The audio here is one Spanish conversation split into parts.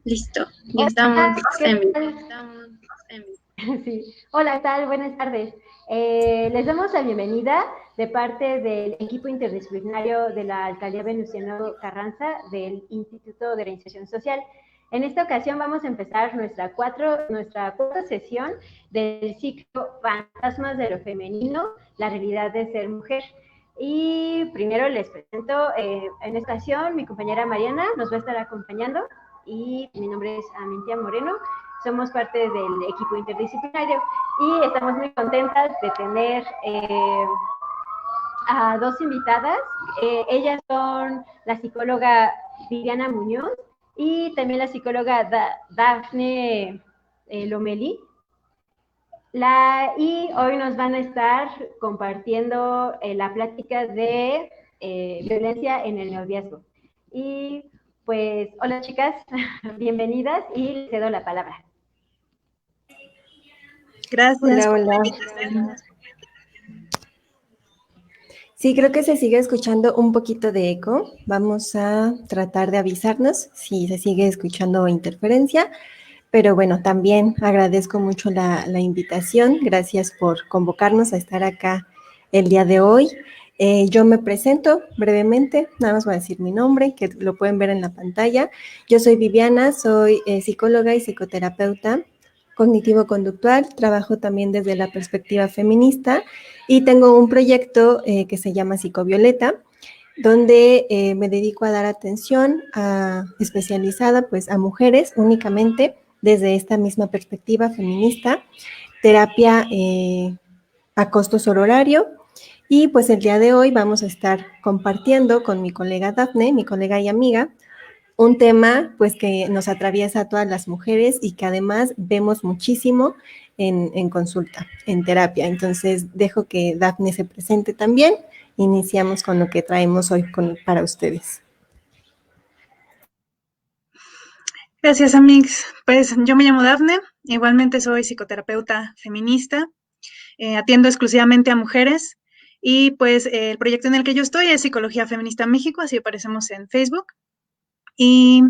Listo, ya estamos Hola, ¿qué en vivo. tal? Sí. Hola, ¿qué tal? Buenas tardes. Les damos la bienvenida de parte del equipo interdisciplinario de la Alcaldía Venustiano Carranza del Instituto de Reinserción Social. En esta ocasión vamos a empezar nuestra cuarta sesión del ciclo Fantasmas de lo Femenino, la realidad de ser mujer. Y primero les presento, en esta ocasión, mi compañera Mariana nos va a estar acompañando y mi nombre es Amintia Moreno. Somos parte del equipo interdisciplinario y estamos muy contentas de tener a dos invitadas. Ellas son la psicóloga Viviana Muñoz y también la psicóloga Dafne Lomeli. Y hoy nos van a estar compartiendo la plática de violencia en el noviazgo. Y pues, hola chicas, bienvenidas y les cedo la palabra. Gracias Hola, por la hola. invitación. Sí, creo que se sigue escuchando un poquito de eco. Vamos a tratar de avisarnos si se sigue escuchando interferencia. Pero bueno, también agradezco mucho la invitación. Gracias por convocarnos a estar acá el día de hoy. Yo me presento brevemente, nada más voy a decir mi nombre, que lo pueden ver en la pantalla. Yo soy Viviana, soy psicóloga y psicoterapeuta cognitivo-conductual, trabajo también desde la perspectiva feminista y tengo un proyecto que se llama Psicovioleta, donde me dedico a dar atención especializada pues, a mujeres únicamente desde esta misma perspectiva feminista, terapia a costo sororario. Y pues el día de hoy vamos a estar compartiendo con mi colega Dafne, mi colega y amiga, un tema pues que nos atraviesa a todas las mujeres y que además vemos muchísimo en consulta, en terapia. Entonces dejo que Dafne se presente también. Iniciamos con lo que traemos hoy para ustedes. Gracias, Amix. Pues yo me llamo Dafne, igualmente soy psicoterapeuta feminista, atiendo exclusivamente a mujeres y pues el proyecto en el que yo estoy es Psicología Feminista México, así aparecemos en Facebook. Y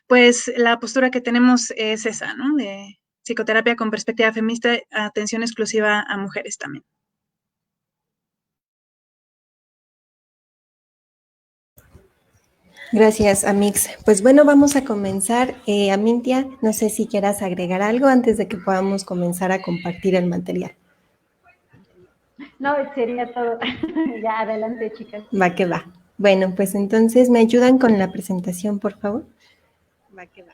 pues la postura que tenemos es esa, ¿no? De psicoterapia con perspectiva feminista, atención exclusiva a mujeres también. Gracias, Amix. Pues bueno, vamos a comenzar. Amintia, no sé si quieras agregar algo antes de que podamos comenzar a compartir el material. No, sería todo. Ya, adelante, chicas. Va que va. Bueno, pues entonces, ¿me ayudan con la presentación, por favor? Va que va.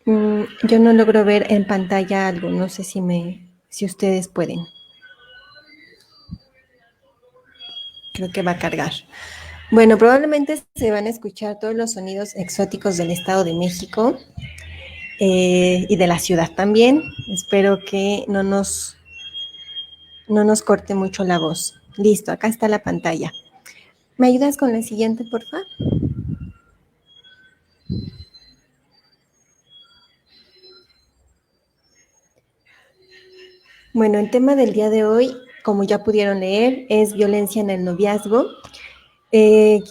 Yo no logro ver en pantalla algo, no sé si ustedes pueden. Creo que va a cargar. Bueno, probablemente se van a escuchar todos los sonidos exóticos del Estado de México y de la ciudad también. Espero que no nos corte mucho la voz. Listo, acá está la pantalla. ¿Me ayudas con la siguiente, por favor? Bueno, el tema del día de hoy, como ya pudieron leer, es violencia en el noviazgo.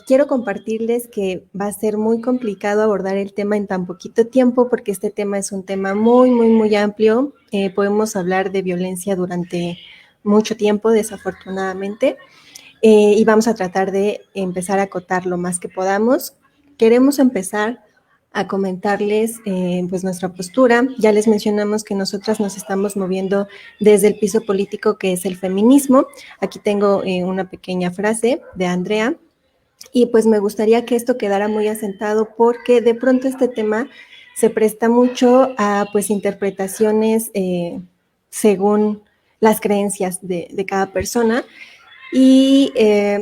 Quiero compartirles que va a ser muy complicado abordar el tema en tan poquito tiempo porque este tema es un tema muy amplio. Podemos hablar de violencia durante mucho tiempo, desafortunadamente, y vamos a tratar de empezar a acotar lo más que podamos. Queremos empezar a comentarles pues nuestra postura. Ya les mencionamos que nosotras nos estamos moviendo desde el piso político que es el feminismo. Aquí tengo una pequeña frase de Andrea. Y pues me gustaría que esto quedara muy asentado porque de pronto este tema se presta mucho a pues interpretaciones según las creencias de cada persona y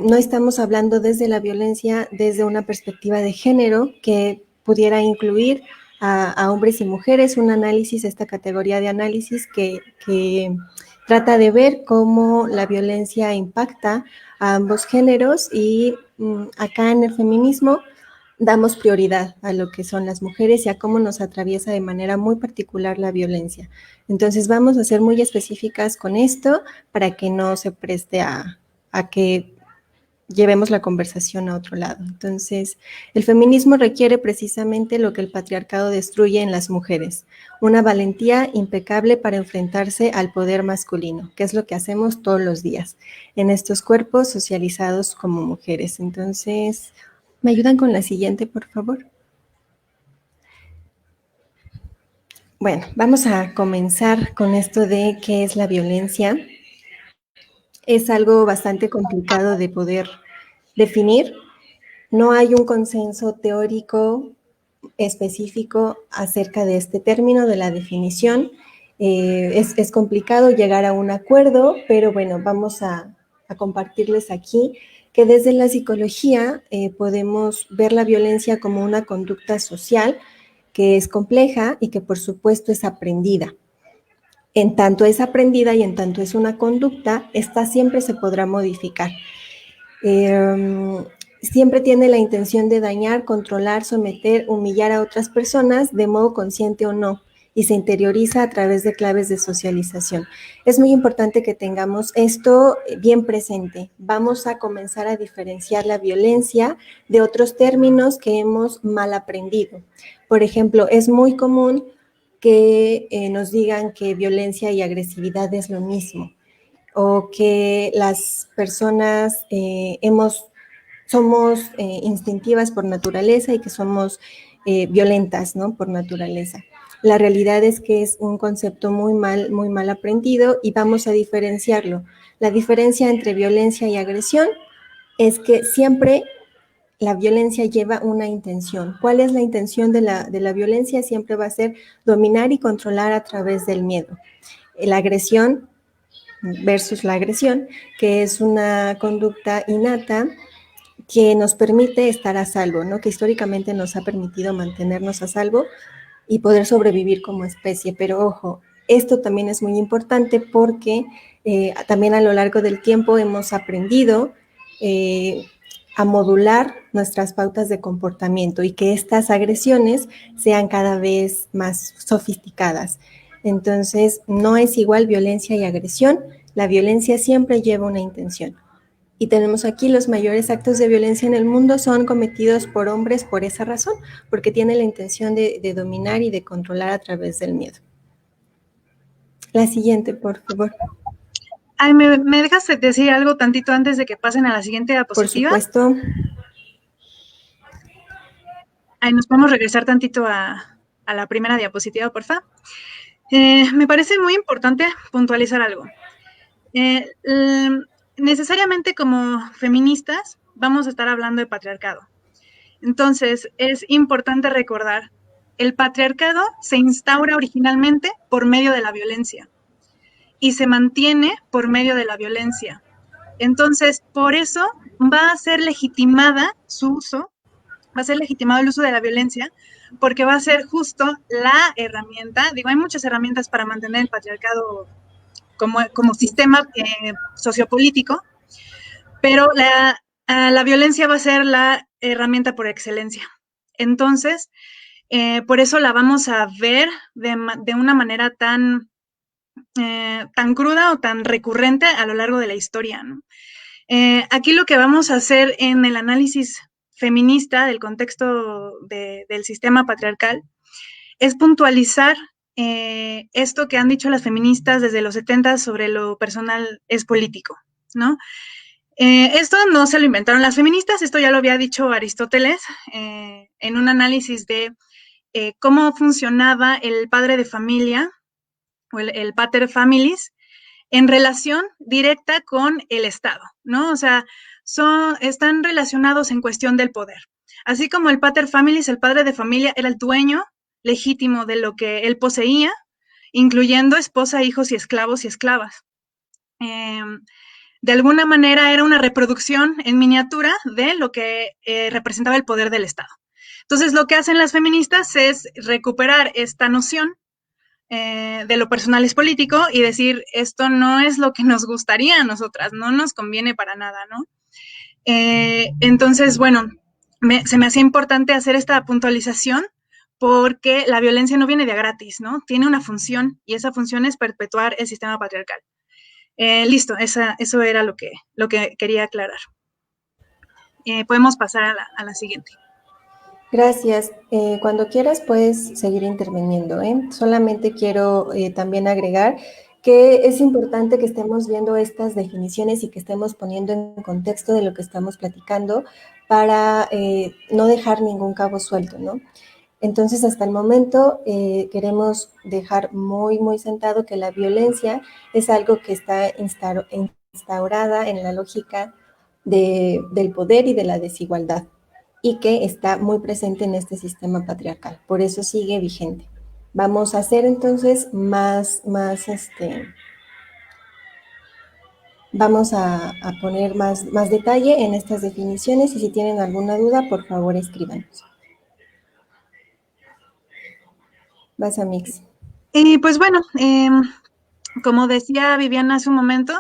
no estamos hablando desde la violencia desde una perspectiva de género que pudiera incluir a hombres y mujeres, un análisis, esta categoría de análisis que trata de ver cómo la violencia impacta a ambos géneros y acá en el feminismo damos prioridad a lo que son las mujeres y a cómo nos atraviesa de manera muy particular la violencia. Entonces vamos a ser muy específicas con esto para que no se preste a que llevemos la conversación a otro lado. Entonces, el feminismo requiere precisamente lo que el patriarcado destruye en las mujeres, una valentía impecable para enfrentarse al poder masculino, que es lo que hacemos todos los días en estos cuerpos socializados como mujeres. Entonces, ¿me ayudan con la siguiente, por favor? Bueno, vamos a comenzar con esto de qué es la violencia. Es algo bastante complicado de poder definir. No hay un consenso teórico específico acerca de este término, de la definición. Es complicado llegar a un acuerdo, pero bueno, vamos a compartirles aquí que desde la psicología podemos ver la violencia como una conducta social que es compleja y que por supuesto es aprendida. En tanto es aprendida y en tanto es una conducta, esta siempre se podrá modificar. Siempre tiene la intención de dañar, controlar, someter, humillar a otras personas de modo consciente o no, y se interioriza a través de claves de socialización. Es muy importante que tengamos esto bien presente. Vamos a comenzar a diferenciar la violencia de otros términos que hemos mal aprendido. Por ejemplo, es muy común que nos digan que violencia y agresividad es lo mismo, o que las personas somos instintivas por naturaleza y que somos violentas, ¿no? Por naturaleza. La realidad es que es un concepto muy mal aprendido y vamos a diferenciarlo. La diferencia entre violencia y agresión es que siempre la violencia lleva una intención. ¿Cuál es la intención de la violencia? Siempre va a ser dominar y controlar a través del miedo. La agresión versus la agresión, que es una conducta innata que nos permite estar a salvo, ¿no? Que históricamente nos ha permitido mantenernos a salvo y poder sobrevivir como especie. Pero ojo, esto también es muy importante porque también a lo largo del tiempo hemos aprendido a modular nuestras pautas de comportamiento y que estas agresiones sean cada vez más sofisticadas. Entonces, no es igual violencia y agresión. La violencia siempre lleva una intención. Y tenemos aquí los mayores actos de violencia en el mundo son cometidos por hombres por esa razón, porque tienen la intención de dominar y de controlar a través del miedo. La siguiente, por favor. Ay, ¿me dejas decir algo tantito antes de que pasen a la siguiente diapositiva? Por supuesto. Ay, nos podemos regresar tantito a la primera diapositiva, porfa. Me parece muy importante puntualizar algo. Necesariamente como feministas vamos a estar hablando de patriarcado. Entonces, es importante recordar, el patriarcado se instaura originalmente por medio de la violencia y se mantiene por medio de la violencia. Entonces, por eso va a ser legitimada su uso, va a ser legitimado el uso de la violencia, porque va a ser justo la herramienta, digo, hay muchas herramientas para mantener el patriarcado como sistema sociopolítico, pero la violencia va a ser la herramienta por excelencia. Entonces, por eso la vamos a ver de una manera tan cruda o tan recurrente a lo largo de la historia, ¿no? Aquí lo que vamos a hacer en el análisis feminista del contexto del sistema patriarcal es puntualizar esto que han dicho las feministas desde los 70 sobre lo personal es político, ¿no? Esto no se lo inventaron las feministas, esto ya lo había dicho Aristóteles en un análisis de cómo funcionaba el padre de familia o el pater familis en relación directa con el Estado, ¿no? O sea, están relacionados en cuestión del poder. Así como el pater familis, el padre de familia, era el dueño legítimo de lo que él poseía, incluyendo esposa, hijos y esclavos y esclavas. De alguna manera era una reproducción en miniatura de lo que representaba el poder del Estado. Entonces, lo que hacen las feministas es recuperar esta noción de lo personal es político y decir, esto no es lo que nos gustaría a nosotras, no nos conviene para nada, ¿no? Entonces, bueno, se me hacía importante hacer esta puntualización porque la violencia no viene de a gratis, ¿no? Tiene una función y esa función es perpetuar el sistema patriarcal. Listo, eso era lo que quería aclarar. Podemos pasar a la siguiente. Gracias. Cuando quieras puedes seguir interviniendo, ¿eh? Solamente quiero también agregar que es importante que estemos viendo estas definiciones y que estemos poniendo en contexto de lo que estamos platicando para no dejar ningún cabo suelto, ¿no? Entonces, hasta el momento queremos dejar muy, muy sentado que la violencia es algo que está instaurada en la lógica del poder y de la desigualdad y que está muy presente en este sistema patriarcal. Por eso sigue vigente. Vamos a hacer entonces vamos a poner más detalle en estas definiciones y si tienen alguna duda, por favor, escríbanos. Vas a Mix. Pues bueno, como decía Viviana hace un momento,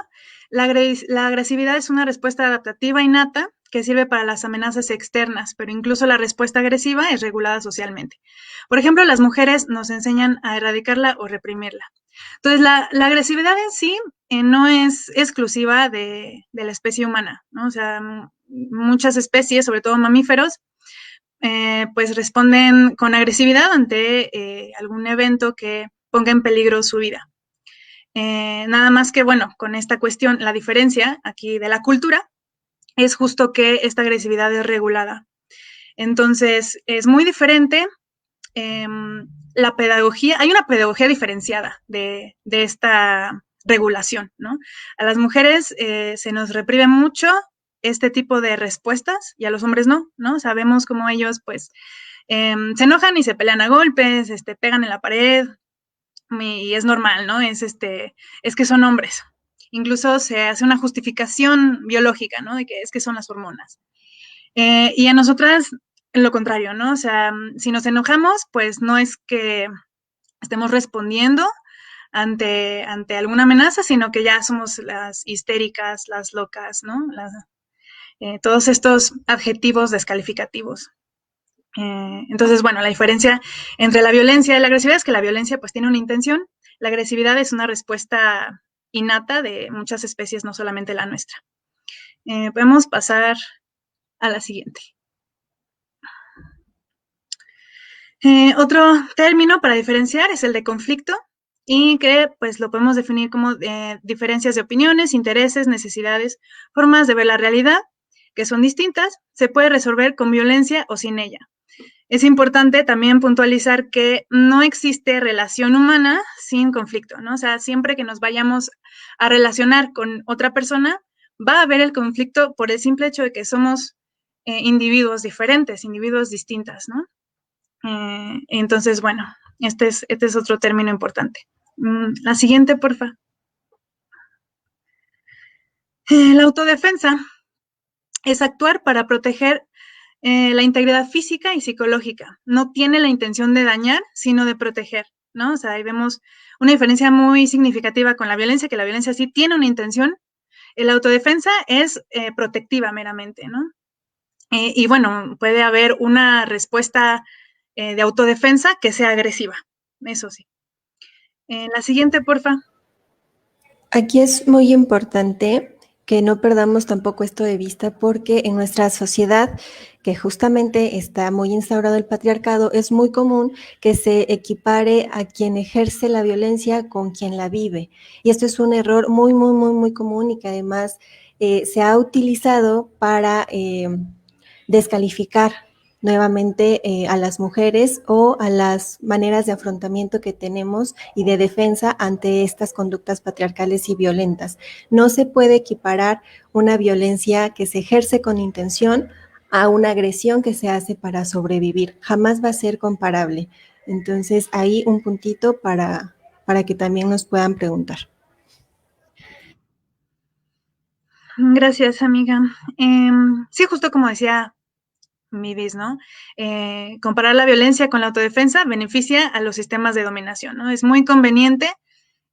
la agresividad es una respuesta adaptativa innata que sirve para las amenazas externas, pero incluso la respuesta agresiva es regulada socialmente. Por ejemplo, las mujeres nos enseñan a erradicarla o reprimirla. Entonces, la agresividad en sí no es exclusiva de la especie humana, ¿no? O sea, muchas especies, sobre todo mamíferos, pues responden con agresividad ante algún evento que ponga en peligro su vida. Nada más que, bueno, con esta cuestión, la diferencia aquí de la cultura es justo que esta agresividad es regulada. Entonces, es muy diferente la pedagogía, hay una pedagogía diferenciada de esta regulación, ¿no? A las mujeres se nos reprime mucho este tipo de respuestas y a los hombres no, ¿no? Sabemos cómo ellos, pues, se enojan y se pelean a golpes, pegan en la pared, y es normal, ¿no? Es que son hombres. Incluso se hace una justificación biológica, ¿no? De que es que son las hormonas. Y a nosotras, lo contrario, ¿no? O sea, si nos enojamos, pues no es que estemos respondiendo ante alguna amenaza, sino que ya somos las histéricas, las locas, ¿no? Todos estos adjetivos descalificativos. Entonces, bueno, la diferencia entre la violencia y la agresividad es que la violencia pues tiene una intención, la agresividad es una respuesta innata de muchas especies, no solamente la nuestra. Podemos pasar a la siguiente. Otro término para diferenciar es el de conflicto y que pues lo podemos definir como diferencias de opiniones, intereses, necesidades, formas de ver la realidad que son distintas, se puede resolver con violencia o sin ella. Es importante también puntualizar que no existe relación humana sin conflicto, ¿no? O sea, siempre que nos vayamos a relacionar con otra persona, va a haber el conflicto por el simple hecho de que somos individuos diferentes, individuos distintas, ¿no? Entonces, bueno, este es otro término importante. La siguiente, porfa. La autodefensa es actuar para proteger la integridad física y psicológica. No tiene la intención de dañar, sino de proteger, ¿no? O sea, ahí vemos una diferencia muy significativa con la violencia, que la violencia sí tiene una intención. La autodefensa es protectiva meramente, ¿no? Y bueno, puede haber una respuesta de autodefensa que sea agresiva, eso sí. La siguiente, porfa. Aquí es muy importante que no perdamos tampoco esto de vista porque en nuestra sociedad, que justamente está muy instaurado el patriarcado, es muy común que se equipare a quien ejerce la violencia con quien la vive. Y esto es un error muy, muy, muy, muy común y que además se ha utilizado para descalificar nuevamente a las mujeres o a las maneras de afrontamiento que tenemos y de defensa ante estas conductas patriarcales y violentas. No se puede equiparar una violencia que se ejerce con intención a una agresión que se hace para sobrevivir. Jamás va a ser comparable. Entonces, ahí un puntito para que también nos puedan preguntar. Gracias, amiga. Sí, justo como decía Midis, ¿no? Comparar la violencia con la autodefensa beneficia a los sistemas de dominación, ¿no? Es muy conveniente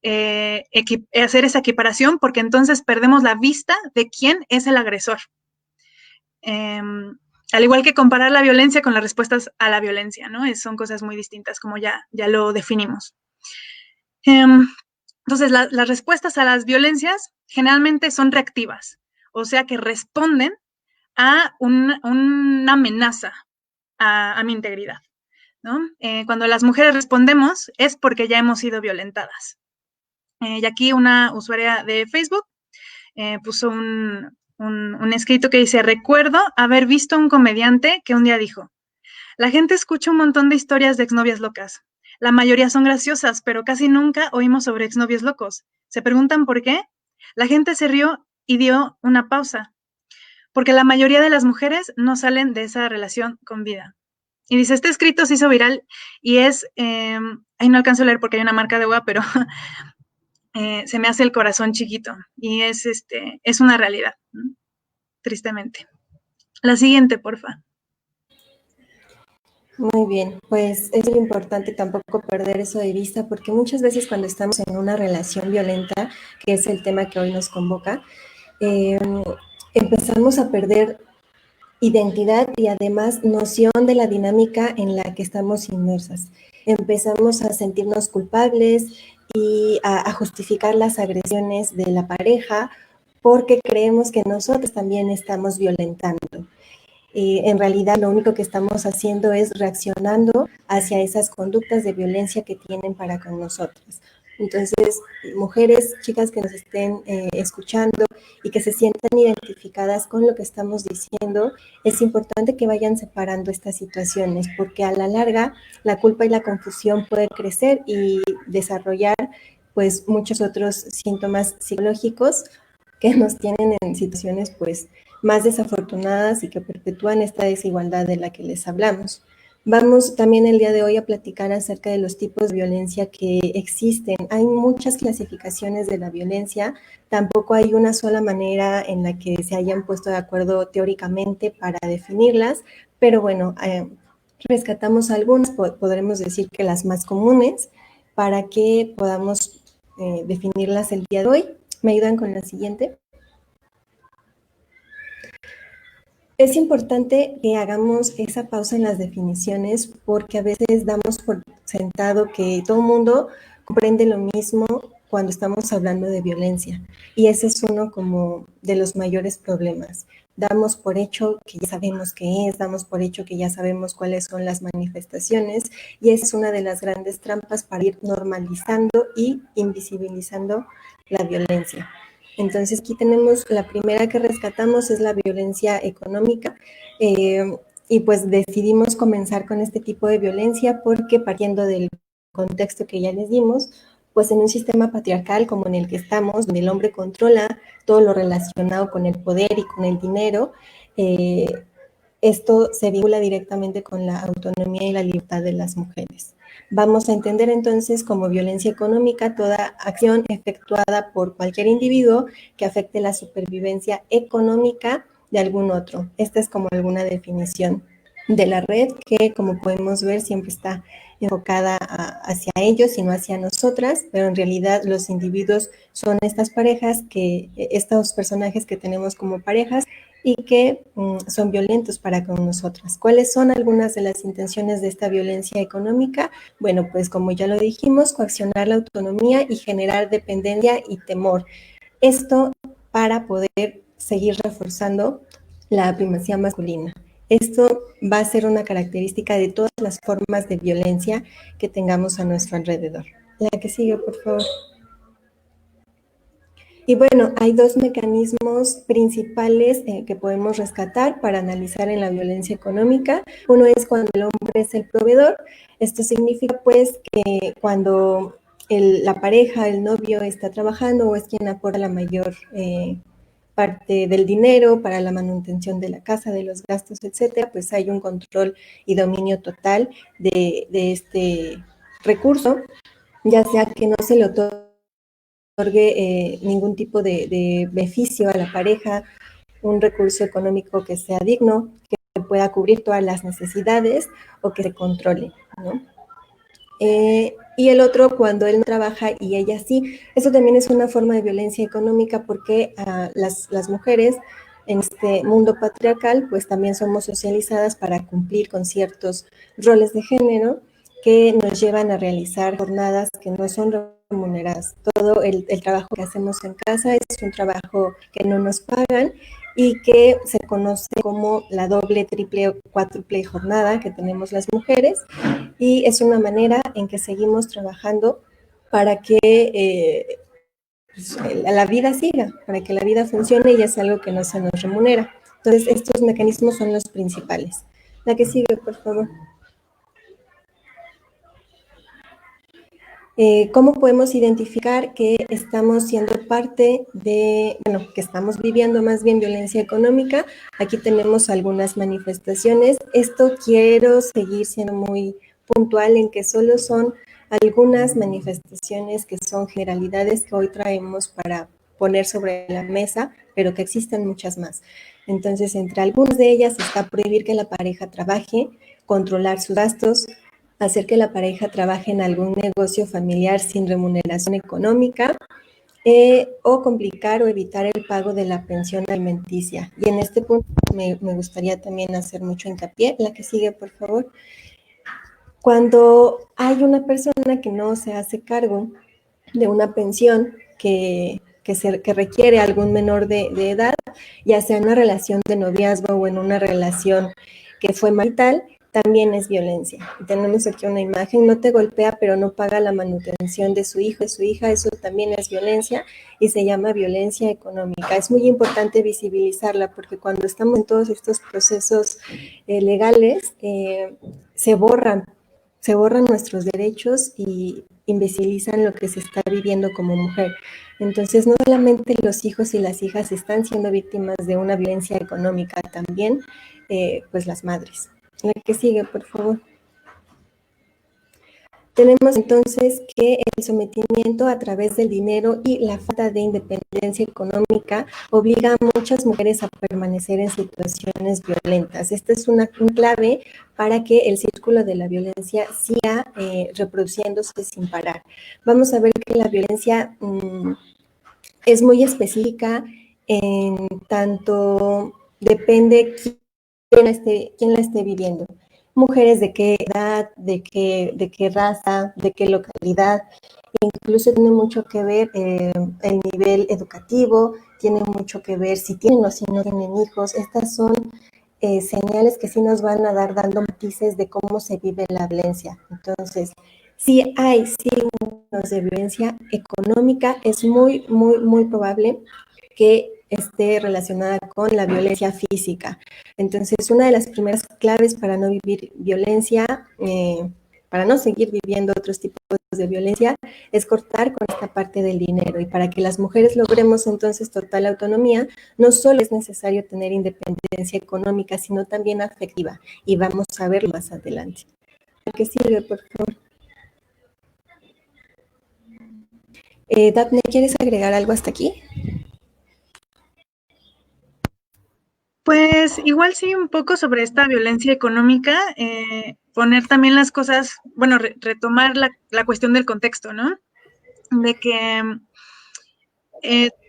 hacer esa equiparación porque entonces perdemos la vista de quién es el agresor. Al igual que comparar la violencia con las respuestas a la violencia, ¿no? Son cosas muy distintas, como ya lo definimos. Entonces, las respuestas a las violencias generalmente son reactivas, o sea que responden a una amenaza a mi integridad, ¿no? Cuando las mujeres respondemos es porque ya hemos sido violentadas. Y aquí una usuaria de Facebook puso un escrito que dice: recuerdo haber visto a un comediante que un día dijo: la gente escucha un montón de historias de exnovias locas. La mayoría son graciosas, pero casi nunca oímos sobre exnovios locos. ¿Se preguntan por qué? La gente se rió y dio una pausa, porque la mayoría de las mujeres no salen de esa relación con vida. Y dice, este escrito se hizo viral y es, ahí no alcanzo a leer porque hay una marca de agua, pero se me hace el corazón chiquito y es una realidad, ¿no? Tristemente. La siguiente, porfa. Muy bien, pues es muy importante tampoco perder eso de vista porque muchas veces cuando estamos en una relación violenta, que es el tema que hoy nos convoca, empezamos a perder identidad y además noción de la dinámica en la que estamos inmersas. Empezamos a sentirnos culpables y a justificar las agresiones de la pareja porque creemos que nosotros también estamos violentando. En realidad lo único que estamos haciendo es reaccionando hacia esas conductas de violencia que tienen para con nosotros. Entonces, mujeres, chicas que nos estén escuchando y que se sientan identificadas con lo que estamos diciendo, es importante que vayan separando estas situaciones, porque a la larga la culpa y la confusión puede crecer y desarrollar pues muchos otros síntomas psicológicos que nos tienen en situaciones pues más desafortunadas y que perpetúan esta desigualdad de la que les hablamos. Vamos también el día de hoy a platicar acerca de los tipos de violencia que existen. Hay muchas clasificaciones de la violencia, tampoco hay una sola manera en la que se hayan puesto de acuerdo teóricamente para definirlas, pero bueno, rescatamos algunas, podremos decir que las más comunes, para que podamos definirlas el día de hoy. ¿Me ayudan con la siguiente? Es importante que hagamos esa pausa en las definiciones porque a veces damos por sentado que todo el mundo comprende lo mismo cuando estamos hablando de violencia. Y ese es uno como de los mayores problemas. Damos por hecho que ya sabemos qué es, damos por hecho que ya sabemos cuáles son las manifestaciones y esa es una de las grandes trampas para ir normalizando y invisibilizando la violencia. Entonces aquí tenemos la primera que rescatamos es la violencia económica y pues decidimos comenzar con este tipo de violencia porque partiendo del contexto que ya les dimos, pues en un sistema patriarcal como en el que estamos, donde el hombre controla todo lo relacionado con el poder y con el dinero, esto se vincula directamente con la autonomía y la libertad de las mujeres. Vamos a entender entonces como violencia económica toda acción efectuada por cualquier individuo que afecte la supervivencia económica de algún otro. Esta es como alguna definición de la red que, como podemos ver, siempre está enfocada hacia ellos y no hacia nosotras, pero en realidad los individuos son estas parejas, estos personajes que tenemos como parejas y que son violentos para con nosotras. ¿Cuáles son algunas de las intenciones de esta violencia económica? Bueno, pues como ya lo dijimos, coaccionar la autonomía y generar dependencia y temor. Esto para poder seguir reforzando la primacía masculina. Esto va a ser una característica de todas las formas de violencia que tengamos a nuestro alrededor. La que sigue, por favor. Y bueno, hay dos mecanismos principales que podemos rescatar para analizar en la violencia económica. Uno es cuando el hombre es el proveedor. Esto significa pues que cuando la pareja, el novio está trabajando o es quien aporta la mayor parte del dinero para la manutención de la casa, de los gastos, etcétera, pues hay un control y dominio total de este recurso, ya sea que no se le otorgue ningún tipo de beneficio a la pareja, un recurso económico que sea digno, que pueda cubrir todas las necesidades o que se controle, ¿no? Y el otro cuando él no trabaja y ella sí. Eso también es una forma de violencia económica porque las mujeres en este mundo patriarcal, pues también somos socializadas para cumplir con ciertos roles de género que nos llevan a realizar jornadas que no son remuneradas. Todo el trabajo que hacemos en casa es un trabajo que no nos pagan y que se conoce como la doble, triple o cuádruple jornada que tenemos las mujeres, y es una manera en que seguimos trabajando para que la vida siga, para que la vida funcione, y es algo que no se nos remunera. Entonces, estos mecanismos son los principales. La que sigue, por favor. ¿Cómo podemos identificar que estamos siendo parte de, bueno, que estamos viviendo más bien violencia económica? Aquí tenemos algunas manifestaciones. Esto quiero seguir siendo muy puntual en que solo son algunas manifestaciones que son generalidades que hoy traemos para poner sobre la mesa, pero que existen muchas más. Entonces, entre algunas de ellas está prohibir que la pareja trabaje, controlar sus gastos, hacer que la pareja trabaje en algún negocio familiar sin remuneración económica, o complicar o evitar el pago de la pensión alimenticia. Y en este punto me gustaría también hacer mucho hincapié. La que sigue, por favor. Cuando hay una persona que no se hace cargo de una pensión que requiere algún menor de edad, ya sea en una relación de noviazgo o en una relación que fue marital, también es violencia. Tenemos aquí una imagen: no te golpea, pero no paga la manutención de su hijo, de su hija. Eso también es violencia y se llama violencia económica. Es muy importante visibilizarla porque cuando estamos en todos estos procesos legales, se borran nuestros derechos y invisibilizan lo que se está viviendo como mujer. Entonces, no solamente los hijos y las hijas están siendo víctimas de una violencia económica, también pues las madres. La que sigue, por favor. Tenemos entonces que el sometimiento a través del dinero y la falta de independencia económica obliga a muchas mujeres a permanecer en situaciones violentas. Esta es una clave para que el círculo de la violencia siga reproduciéndose sin parar. Vamos a ver que la violencia es muy específica, en tanto depende quién la esté viviendo. Mujeres de qué edad, de qué raza, de qué localidad. Incluso tiene mucho que ver el nivel educativo, tiene mucho que ver si tienen o si no tienen hijos. Estas son señales que sí nos van a dando matices de cómo se vive la violencia. Entonces, si hay signos de violencia económica, es muy, muy, muy probable que esté relacionada con la violencia física. Entonces, una de las primeras claves para no vivir violencia, para no seguir viviendo otros tipos de violencia, es cortar con esta parte del dinero. Y para que las mujeres logremos entonces total autonomía, no solo es necesario tener independencia económica, sino también afectiva. Y vamos a verlo más adelante. ¿Qué sigue, por favor? Daphne, ¿quieres agregar algo hasta aquí? Pues igual sí, un poco sobre esta violencia económica, poner también las cosas, bueno, retomar la cuestión del contexto, ¿no? De que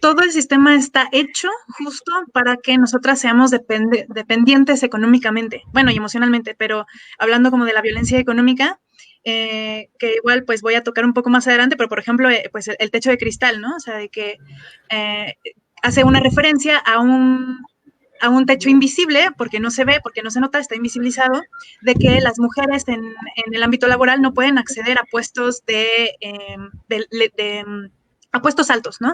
todo el sistema está hecho justo para que nosotras seamos dependientes económicamente, bueno, y emocionalmente, pero hablando como de la violencia económica, que igual pues voy a tocar un poco más adelante, pero por ejemplo, pues el techo de cristal, ¿no? O sea, de que hace una referencia a un techo invisible, porque no se ve, porque no se nota, está invisibilizado, de que las mujeres en el ámbito laboral no pueden acceder a puestos a puestos altos, ¿no?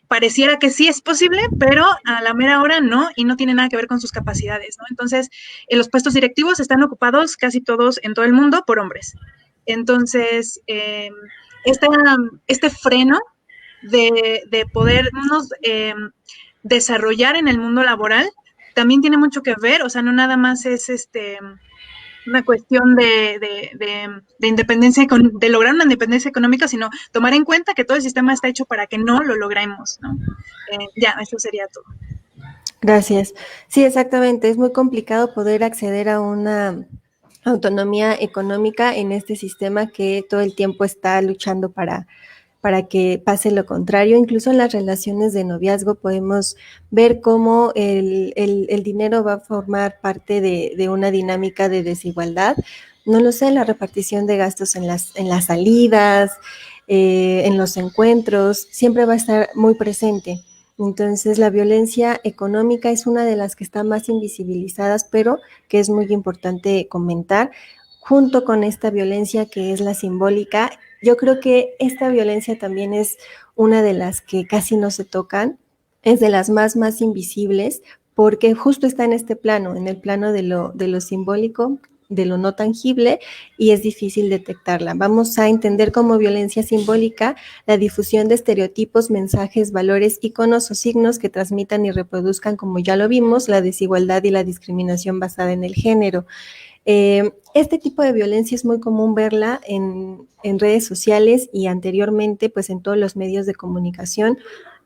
Pareciera que sí es posible, pero a la mera hora no, y no tiene nada que ver con sus capacidades, ¿no? Entonces, los puestos directivos están ocupados casi todos en todo el mundo por hombres. Entonces, este freno de podernos desarrollar en el mundo laboral también tiene mucho que ver, o sea, no nada más es una cuestión de independencia, de lograr una independencia económica, sino tomar en cuenta que todo el sistema está hecho para que no lo logremos, ¿no? Ya, eso sería todo. Gracias. Sí, exactamente. Es muy complicado poder acceder a una autonomía económica en este sistema que todo el tiempo está luchando para para que pase lo contrario. Incluso en las relaciones de noviazgo podemos ver cómo el dinero va a formar parte de una dinámica de desigualdad. No lo sé, la repartición de gastos en las salidas, en los encuentros, siempre va a estar muy presente. Entonces, la violencia económica es una de las que está más invisibilizadas, pero que es muy importante comentar, junto con esta violencia que es la simbólica. Yo creo que esta violencia también es una de las que casi no se tocan, es de las más invisibles, porque justo está en este plano, en el plano de lo simbólico, de lo no tangible, y es difícil detectarla. Vamos a entender como violencia simbólica la difusión de estereotipos, mensajes, valores, iconos o signos que transmitan y reproduzcan, como ya lo vimos, la desigualdad y la discriminación basada en el género. Este tipo de violencia es muy común verla en redes sociales y anteriormente pues en todos los medios de comunicación,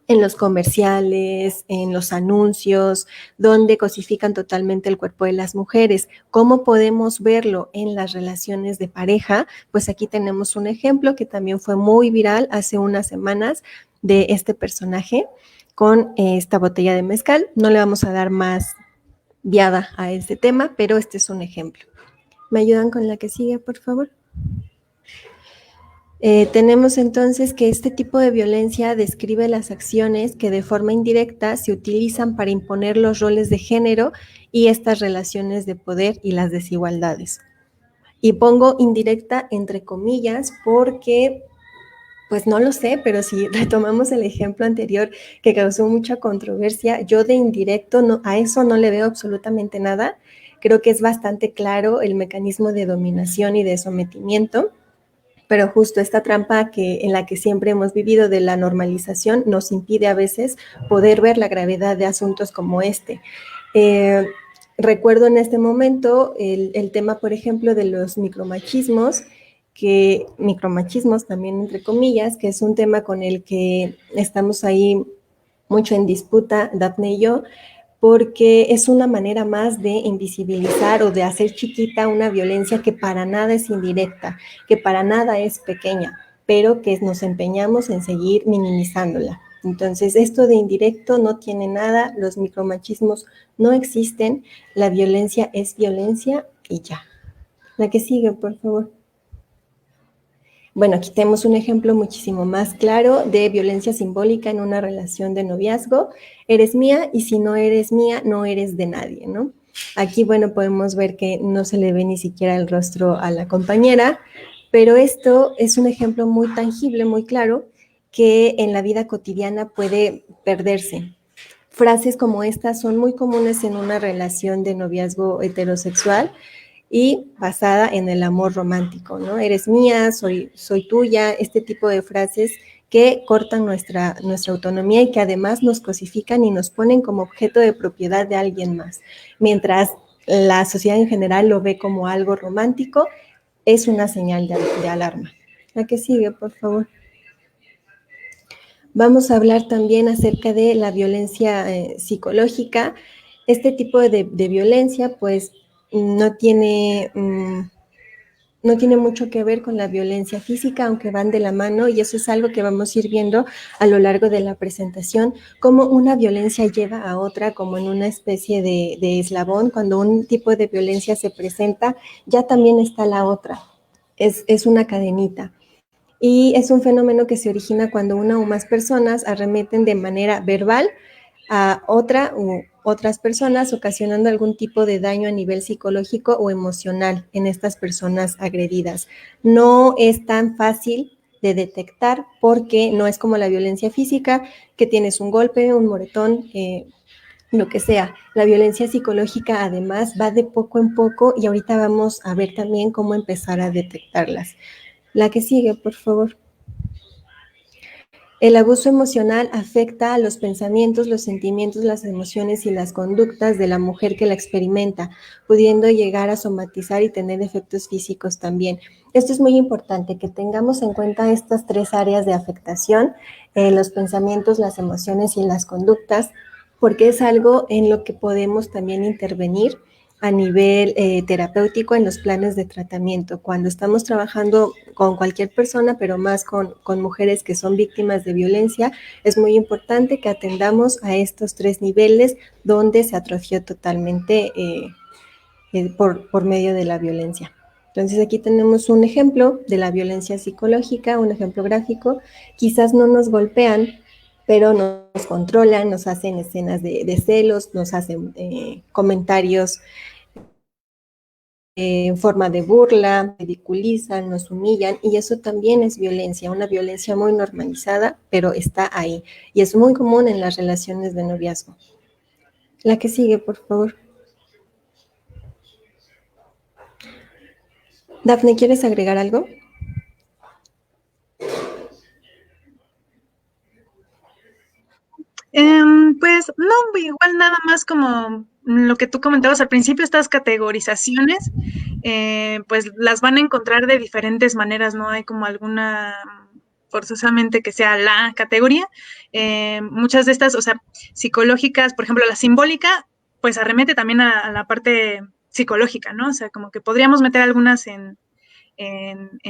en los comerciales, en los anuncios, donde cosifican totalmente el cuerpo de las mujeres. ¿Cómo podemos verlo en las relaciones de pareja? Pues aquí tenemos un ejemplo que también fue muy viral hace unas semanas de este personaje con esta botella de mezcal. No le vamos a dar más viada a este tema, pero este es un ejemplo. ¿Me ayudan con la que sigue, por favor? Tenemos entonces que este tipo de violencia describe las acciones que de forma indirecta se utilizan para imponer los roles de género y estas relaciones de poder y las desigualdades. Y pongo indirecta entre comillas porque, pues no lo sé, pero si retomamos el ejemplo anterior que causó mucha controversia, yo de indirecto a eso no le veo absolutamente nada. Creo que es bastante claro el mecanismo de dominación y de sometimiento, pero justo esta trampa en la que siempre hemos vivido de la normalización nos impide a veces poder ver la gravedad de asuntos como este. Recuerdo en este momento el tema, por ejemplo, de los micromachismos también entre comillas, que es un tema con el que estamos ahí mucho en disputa, Dafne y yo, porque es una manera más de invisibilizar o de hacer chiquita una violencia que para nada es indirecta, que para nada es pequeña, pero que nos empeñamos en seguir minimizándola. Entonces, esto de indirecto no tiene nada, los micromachismos no existen, la violencia es violencia y ya. La que sigue, por favor. Bueno, aquí tenemos un ejemplo muchísimo más claro de violencia simbólica en una relación de noviazgo. Eres mía y si no eres mía, no eres de nadie, ¿no? Aquí, bueno, podemos ver que no se le ve ni siquiera el rostro a la compañera, pero esto es un ejemplo muy tangible, muy claro, que en la vida cotidiana puede perderse. Frases como estas son muy comunes en una relación de noviazgo heterosexual y basada en el amor romántico, ¿no? Eres mía, soy tuya, este tipo de frases que cortan nuestra autonomía y que además nos cosifican y nos ponen como objeto de propiedad de alguien más. Mientras la sociedad en general lo ve como algo romántico, es una señal de alarma. La que sigue, por favor. Vamos a hablar también acerca de la violencia psicológica. Este tipo de violencia, pues, no tiene mucho que ver con la violencia física, aunque van de la mano, y eso es algo que vamos a ir viendo a lo largo de la presentación, cómo una violencia lleva a otra, como en una especie de eslabón. Cuando un tipo de violencia se presenta, ya también está la otra. Es una cadenita. Y es un fenómeno que se origina cuando una o más personas arremeten de manera verbal a otra u otras personas, ocasionando algún tipo de daño a nivel psicológico o emocional en estas personas agredidas. No es tan fácil de detectar porque no es como la violencia física, que tienes un golpe, un moretón, lo que sea. La violencia psicológica además va de poco en poco y ahorita vamos a ver también cómo empezar a detectarlas. La que sigue, por favor. El abuso emocional afecta a los pensamientos, los sentimientos, las emociones y las conductas de la mujer que la experimenta, pudiendo llegar a somatizar y tener efectos físicos también. Esto es muy importante, que tengamos en cuenta estas tres áreas de afectación, los pensamientos, las emociones y las conductas, porque es algo en lo que podemos también intervenir a nivel terapéutico en los planes de tratamiento. Cuando estamos trabajando con cualquier persona, pero más con mujeres que son víctimas de violencia, es muy importante que atendamos a estos 3 niveles donde se atrofió totalmente por medio de la violencia. Entonces aquí tenemos un ejemplo de la violencia psicológica, un ejemplo gráfico. Quizás no nos golpean, pero nos controlan, nos hacen escenas de celos, nos hacen comentarios en forma de burla, ridiculizan, nos humillan, y eso también es violencia, una violencia muy normalizada, pero está ahí, y es muy común en las relaciones de noviazgo. La que sigue, por favor. Dafne, ¿quieres agregar algo? Pues no, igual nada más como lo que tú comentabas al principio, estas categorizaciones, pues las van a encontrar de diferentes maneras, no hay como alguna forzosamente que sea la categoría. Muchas de estas, o sea, psicológicas, por ejemplo, la simbólica, pues arremete también a la parte psicológica, ¿no? O sea, como que podríamos meter algunas en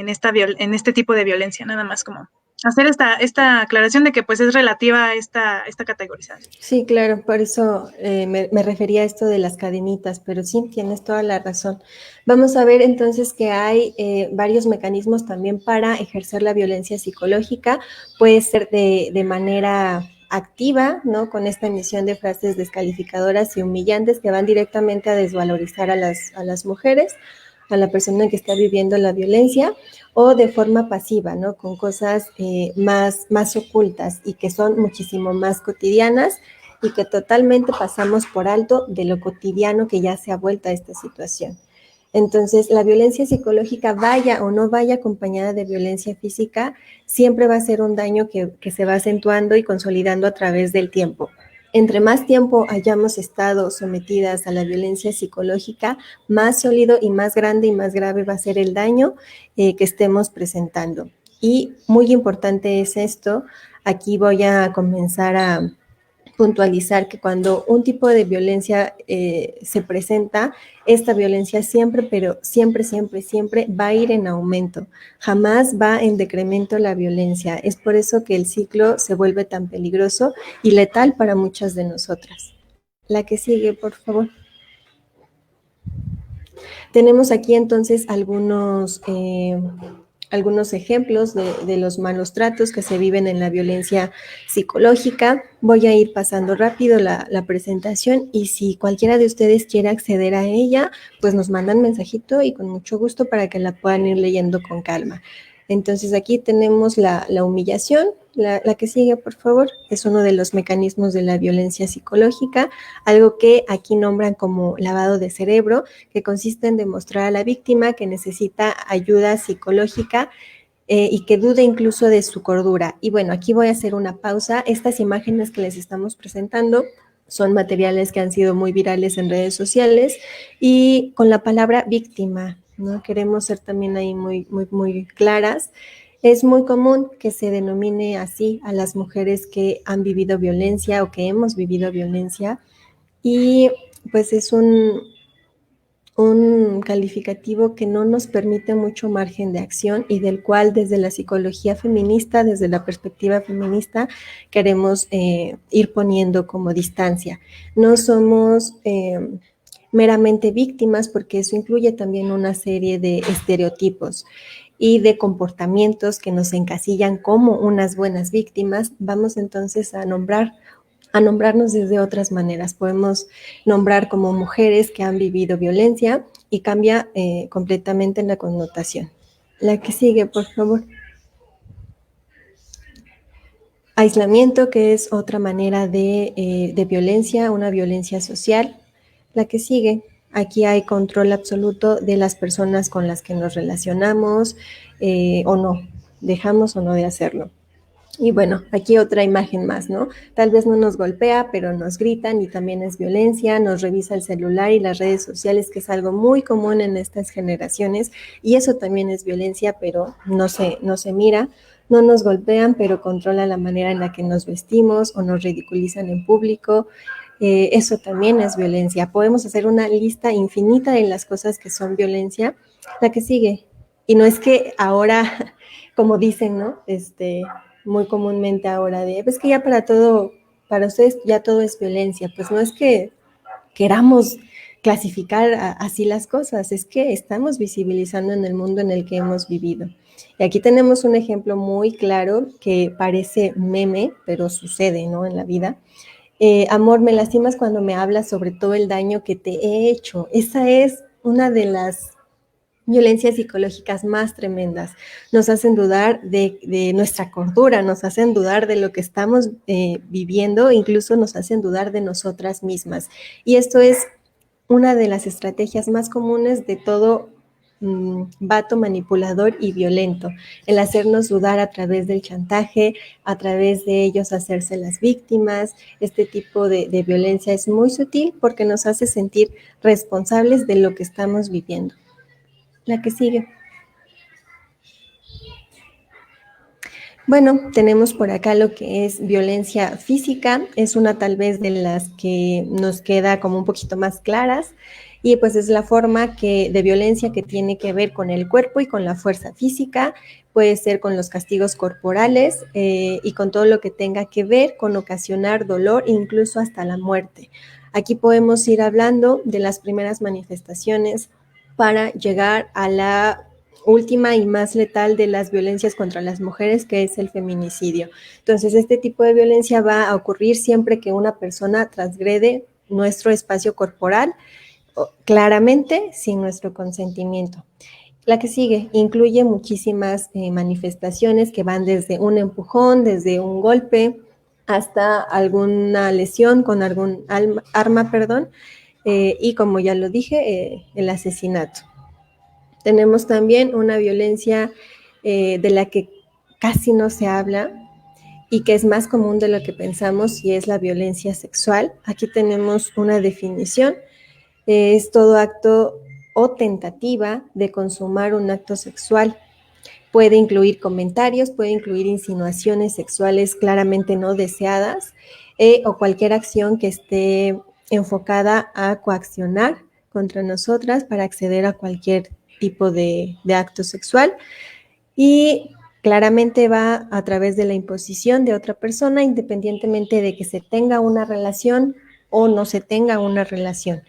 este tipo de violencia, nada más como hacer esta aclaración de que pues es relativa a esta categorización. Sí, claro, por eso me refería a esto de las cadenitas, pero sí, tienes toda la razón. Vamos a ver entonces que hay varios mecanismos también para ejercer la violencia psicológica. Puede ser de manera activa, ¿no? Con esta emisión de frases descalificadoras y humillantes que van directamente a desvalorizar a las mujeres, a la persona que está viviendo la violencia, o de forma pasiva, ¿no? Con cosas más ocultas y que son muchísimo más cotidianas y que totalmente pasamos por alto de lo cotidiano que ya se ha vuelto a esta situación. Entonces, la violencia psicológica, vaya o no vaya acompañada de violencia física, siempre va a ser un daño que se va acentuando y consolidando a través del tiempo. Entre más tiempo hayamos estado sometidas a la violencia psicológica, más sólido y más grande y más grave va a ser el daño que estemos presentando. Y muy importante es esto, aquí voy a comenzar a puntualizar que cuando un tipo de violencia se presenta, esta violencia siempre, pero siempre, siempre, siempre va a ir en aumento. Jamás va en decremento la violencia. Es por eso que el ciclo se vuelve tan peligroso y letal para muchas de nosotras. La que sigue, por favor. Tenemos aquí entonces algunos ejemplos de los malos tratos que se viven en la violencia psicológica. Voy a ir pasando rápido la presentación y si cualquiera de ustedes quiere acceder a ella, pues nos mandan mensajito y con mucho gusto para que la puedan ir leyendo con calma. Entonces aquí tenemos la humillación. La que sigue, por favor, es uno de los mecanismos de la violencia psicológica, algo que aquí nombran como lavado de cerebro, que consiste en demostrar a la víctima que necesita ayuda psicológica y que dude incluso de su cordura. Y bueno, aquí voy a hacer una pausa. Estas imágenes que les estamos presentando son materiales que han sido muy virales en redes sociales y con la palabra víctima, ¿no? Queremos ser también ahí muy, muy, muy claras. Es muy común que se denomine así a las mujeres que han vivido violencia o que hemos vivido violencia y pues es un calificativo que no nos permite mucho margen de acción y del cual desde la psicología feminista, desde la perspectiva feminista, queremos ir poniendo como distancia. No somos meramente víctimas porque eso incluye también una serie de estereotipos y de comportamientos que nos encasillan como unas buenas víctimas. Vamos entonces a nombrarnos desde otras maneras. Podemos nombrar como mujeres que han vivido violencia y cambia completamente la connotación. La que sigue, por favor. Aislamiento, que es otra manera de violencia, una violencia social. La que sigue. Aquí hay control absoluto de las personas con las que nos relacionamos o no, dejamos o no de hacerlo. Y bueno, aquí otra imagen más, ¿no? Tal vez no nos golpea, pero nos gritan y también es violencia, nos revisa el celular y las redes sociales, que es algo muy común en estas generaciones, y eso también es violencia, pero no se mira. No nos golpean, pero controlan la manera en la que nos vestimos o nos ridiculizan en público. eso también es violencia. Podemos hacer una lista infinita de las cosas que son violencia. La que sigue. Y no es que ahora, como dicen, ¿no? Muy comúnmente ahora de, pues que ya para todo, para ustedes ya todo es violencia. Pues no es que queramos clasificar así las cosas, es que estamos visibilizando en el mundo en el que hemos vivido. Y aquí tenemos un ejemplo muy claro que parece meme, pero sucede, ¿no? En la vida. Amor, me lastimas cuando me hablas sobre todo el daño que te he hecho. Esa es una de las violencias psicológicas más tremendas. Nos hacen dudar de nuestra cordura, nos hacen dudar de lo que estamos viviendo, incluso nos hacen dudar de nosotras mismas. Y esto es una de las estrategias más comunes de todo vato manipulador y violento, el hacernos dudar a través del chantaje, a través de ellos hacerse las víctimas. Este tipo de violencia es muy sutil porque nos hace sentir responsables de lo que estamos viviendo. La que sigue. Bueno, tenemos por acá lo que es violencia física, es una tal vez de las que nos queda como un poquito más claras y pues es la forma de violencia que tiene que ver con el cuerpo y con la fuerza física, puede ser con los castigos corporales y con todo lo que tenga que ver con ocasionar dolor, incluso hasta la muerte. Aquí podemos ir hablando de las primeras manifestaciones para llegar a la última y más letal de las violencias contra las mujeres, que es el feminicidio. Entonces, este tipo de violencia va a ocurrir siempre que una persona transgrede nuestro espacio corporal, claramente sin nuestro consentimiento. La que sigue incluye muchísimas manifestaciones que van desde un empujón, desde un golpe, hasta alguna lesión con algún arma, y como ya lo dije, el asesinato. Tenemos también una violencia de la que casi no se habla y que es más común de lo que pensamos y es la violencia sexual. Aquí tenemos una definición. Es todo acto o tentativa de consumar un acto sexual. Puede incluir comentarios, puede incluir insinuaciones sexuales claramente no deseadas o cualquier acción que esté enfocada a coaccionar contra nosotras para acceder a cualquier tipo de acto sexual y claramente va a través de la imposición de otra persona independientemente de que se tenga una relación o no se tenga una relación,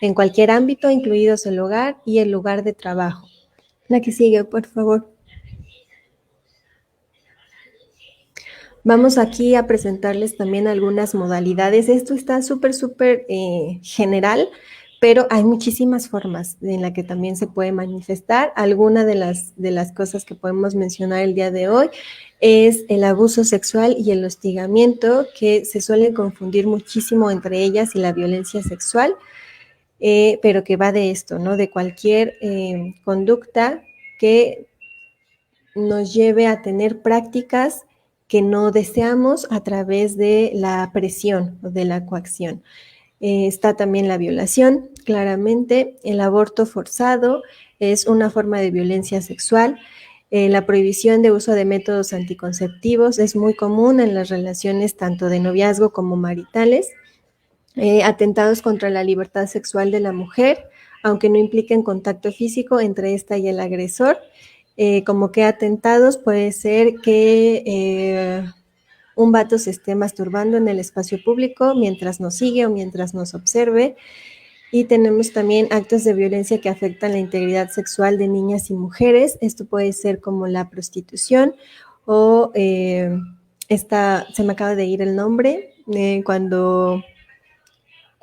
en cualquier ámbito, incluidos el hogar y el lugar de trabajo. La que sigue, por favor. Vamos aquí a presentarles también algunas modalidades. Esto está súper general, pero hay muchísimas formas en la que también se puede manifestar. Alguna de las cosas que podemos mencionar el día de hoy es el abuso sexual y el hostigamiento, que se suelen confundir muchísimo entre ellas y la violencia sexual, pero que va de esto, ¿no? De cualquier conducta que nos lleve a tener prácticas que no deseamos a través de la presión o de la coacción. Está también la violación, claramente. El aborto forzado es una forma de violencia sexual. La prohibición de uso de métodos anticonceptivos es muy común en las relaciones tanto de noviazgo como maritales. Atentados contra la libertad sexual de la mujer, aunque no impliquen contacto físico entre esta y el agresor. Como que atentados puede ser que un vato se esté masturbando en el espacio público mientras nos sigue o mientras nos observe. Y tenemos también actos de violencia que afectan la integridad sexual de niñas y mujeres. Esto puede ser como la prostitución o se me acaba de ir el nombre,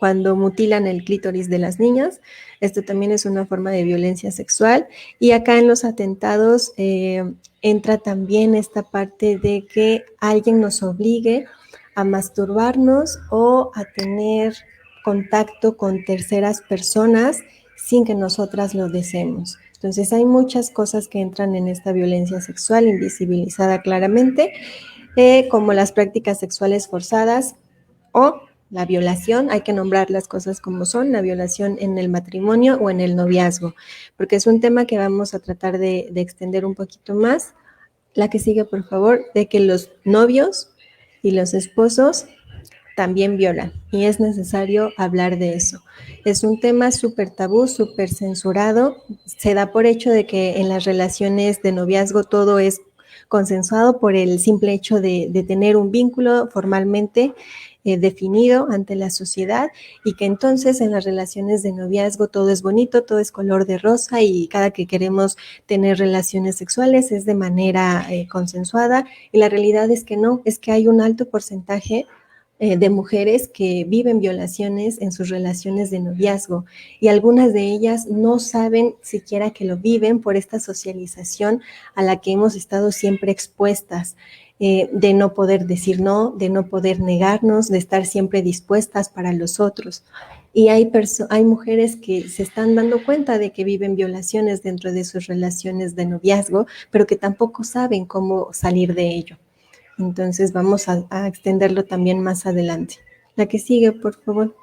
cuando mutilan el clítoris de las niñas. Esto también es una forma de violencia sexual. Y acá en los atentados entra también esta parte de que alguien nos obligue a masturbarnos o a tener contacto con terceras personas sin que nosotras lo deseemos. Entonces hay muchas cosas que entran en esta violencia sexual invisibilizada claramente, como las prácticas sexuales forzadas o la violación. Hay que nombrar las cosas como son, la violación en el matrimonio o en el noviazgo, porque es un tema que vamos a tratar de extender un poquito más. La que sigue, por favor, de que los novios y los esposos también violan y es necesario hablar de eso. Es un tema súper tabú, súper censurado. Se da por hecho de que en las relaciones de noviazgo todo es consensuado por el simple hecho de tener un vínculo formalmente definido ante la sociedad y que entonces en las relaciones de noviazgo todo es bonito, todo es color de rosa y cada que queremos tener relaciones sexuales es de manera consensuada y la realidad es que no, es que hay un alto porcentaje de mujeres que viven violaciones en sus relaciones de noviazgo y algunas de ellas no saben siquiera que lo viven por esta socialización a la que hemos estado siempre expuestas, de no poder decir no, de no poder negarnos, de estar siempre dispuestas para los otros. Y hay mujeres que se están dando cuenta de que viven violaciones dentro de sus relaciones de noviazgo, pero que tampoco saben cómo salir de ello. Entonces vamos a extenderlo también más adelante. La que sigue, por favor.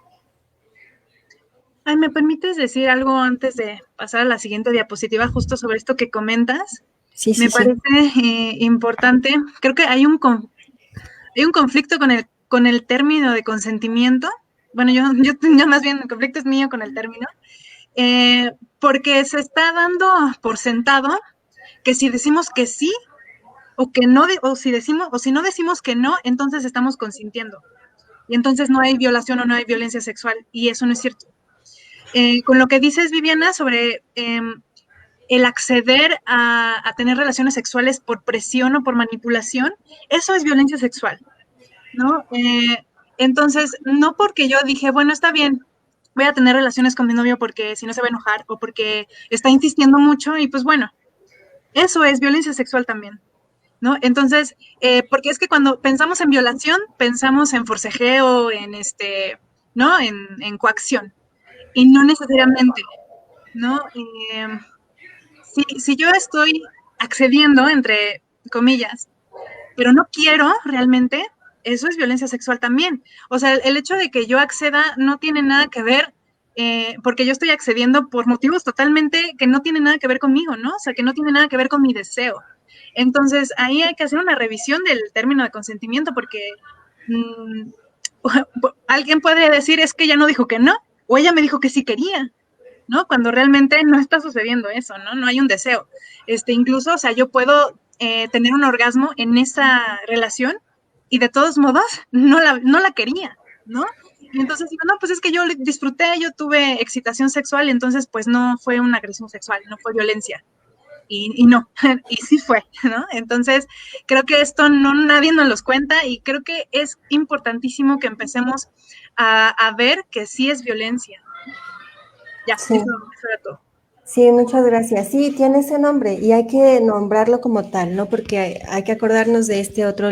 Ay, ¿me permites decir algo antes de pasar a la siguiente diapositiva justo sobre esto que comentas? Sí, Me sí, parece importante. Creo que hay un conflicto con el término de consentimiento. Bueno, yo más bien el conflicto es mío con el término, porque se está dando por sentado que si decimos que sí o que no, o si no decimos que no, entonces estamos consintiendo. Y entonces no hay violación o no hay violencia sexual. Y eso no es cierto. Con lo que dices, Viviana, sobre el acceder a tener relaciones sexuales por presión o por manipulación, eso es violencia sexual, ¿no? Entonces, no porque yo dije, bueno, está bien, voy a tener relaciones con mi novio porque si no se va a enojar o porque está insistiendo mucho y pues bueno, eso es violencia sexual también, ¿no? Entonces, porque es que cuando pensamos en violación, pensamos en forcejeo, ¿no? En coacción y no necesariamente, ¿no? Si yo estoy accediendo, entre comillas, pero no quiero realmente, eso es violencia sexual también. O sea, el hecho de que yo acceda no tiene nada que ver, porque yo estoy accediendo por motivos totalmente que no tienen nada que ver conmigo, ¿no? O sea, que no tiene nada que ver con mi deseo. Entonces, ahí hay que hacer una revisión del término de consentimiento, porque mmm, alguien puede decir, es que ella no dijo que no, o ella me dijo que sí quería, ¿no? Cuando realmente no está sucediendo eso, ¿no? No hay un deseo. Incluso, o sea, yo puedo tener un orgasmo en esa relación y de todos modos no la quería, ¿no? Y entonces digo, no, pues es que yo disfruté, yo tuve excitación sexual y entonces pues no fue una agresión sexual, no fue violencia. Y no, y sí fue, ¿no? Entonces, creo que esto nadie nos los cuenta y creo que es importantísimo que empecemos a ver que sí es violencia. Ya, Sí. eso era todo. Sí, muchas gracias. Sí, tiene ese nombre y hay que nombrarlo como tal, ¿no? Porque hay que acordarnos de este otro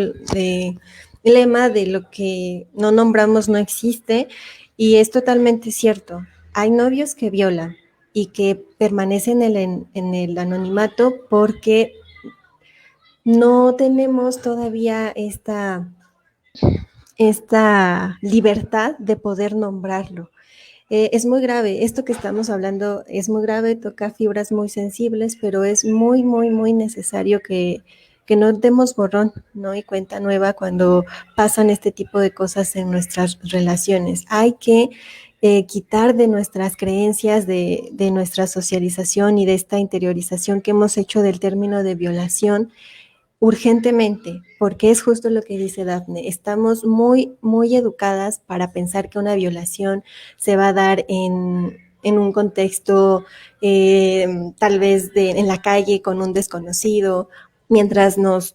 lema de lo que no nombramos no existe y es totalmente cierto. Hay novios que violan y que permanecen en el anonimato porque no tenemos todavía esta libertad de poder nombrarlo. Es muy grave, esto que estamos hablando es muy grave, toca fibras muy sensibles, pero es muy, muy, muy necesario que no demos borrón, ¿no? Y cuenta nueva cuando pasan este tipo de cosas en nuestras relaciones. Hay que quitar de nuestras creencias, de nuestra socialización y de esta interiorización que hemos hecho del término de violación urgentemente, porque es justo lo que dice Dafne. Estamos muy, muy educadas para pensar que una violación se va a dar en un contexto tal vez en la calle con un desconocido,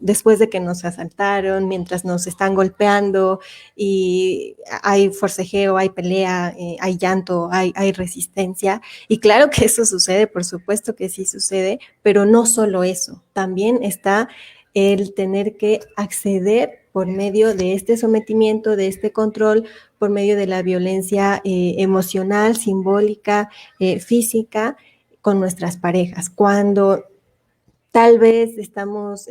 después de que nos asaltaron, mientras nos están golpeando y hay forcejeo, hay pelea, hay llanto, hay resistencia. Y claro que eso sucede, por supuesto que sí sucede, pero no solo eso, también está el tener que acceder por medio de este sometimiento, de este control, por medio de la violencia emocional, simbólica, física, con nuestras parejas. Cuando tal vez estamos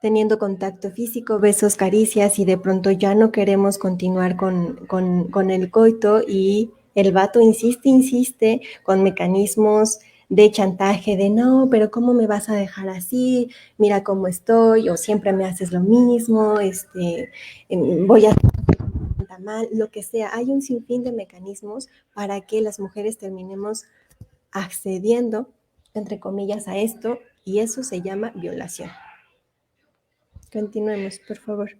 teniendo contacto físico, besos, caricias, y de pronto ya no queremos continuar con el coito y el vato insiste con mecanismos de chantaje, de no, pero ¿cómo me vas a dejar así? Mira cómo estoy, o siempre me haces lo mismo, voy a mal, lo que sea. Hay un sinfín de mecanismos para que las mujeres terminemos accediendo, entre comillas, a esto, y eso se llama violación. Continuemos, por favor.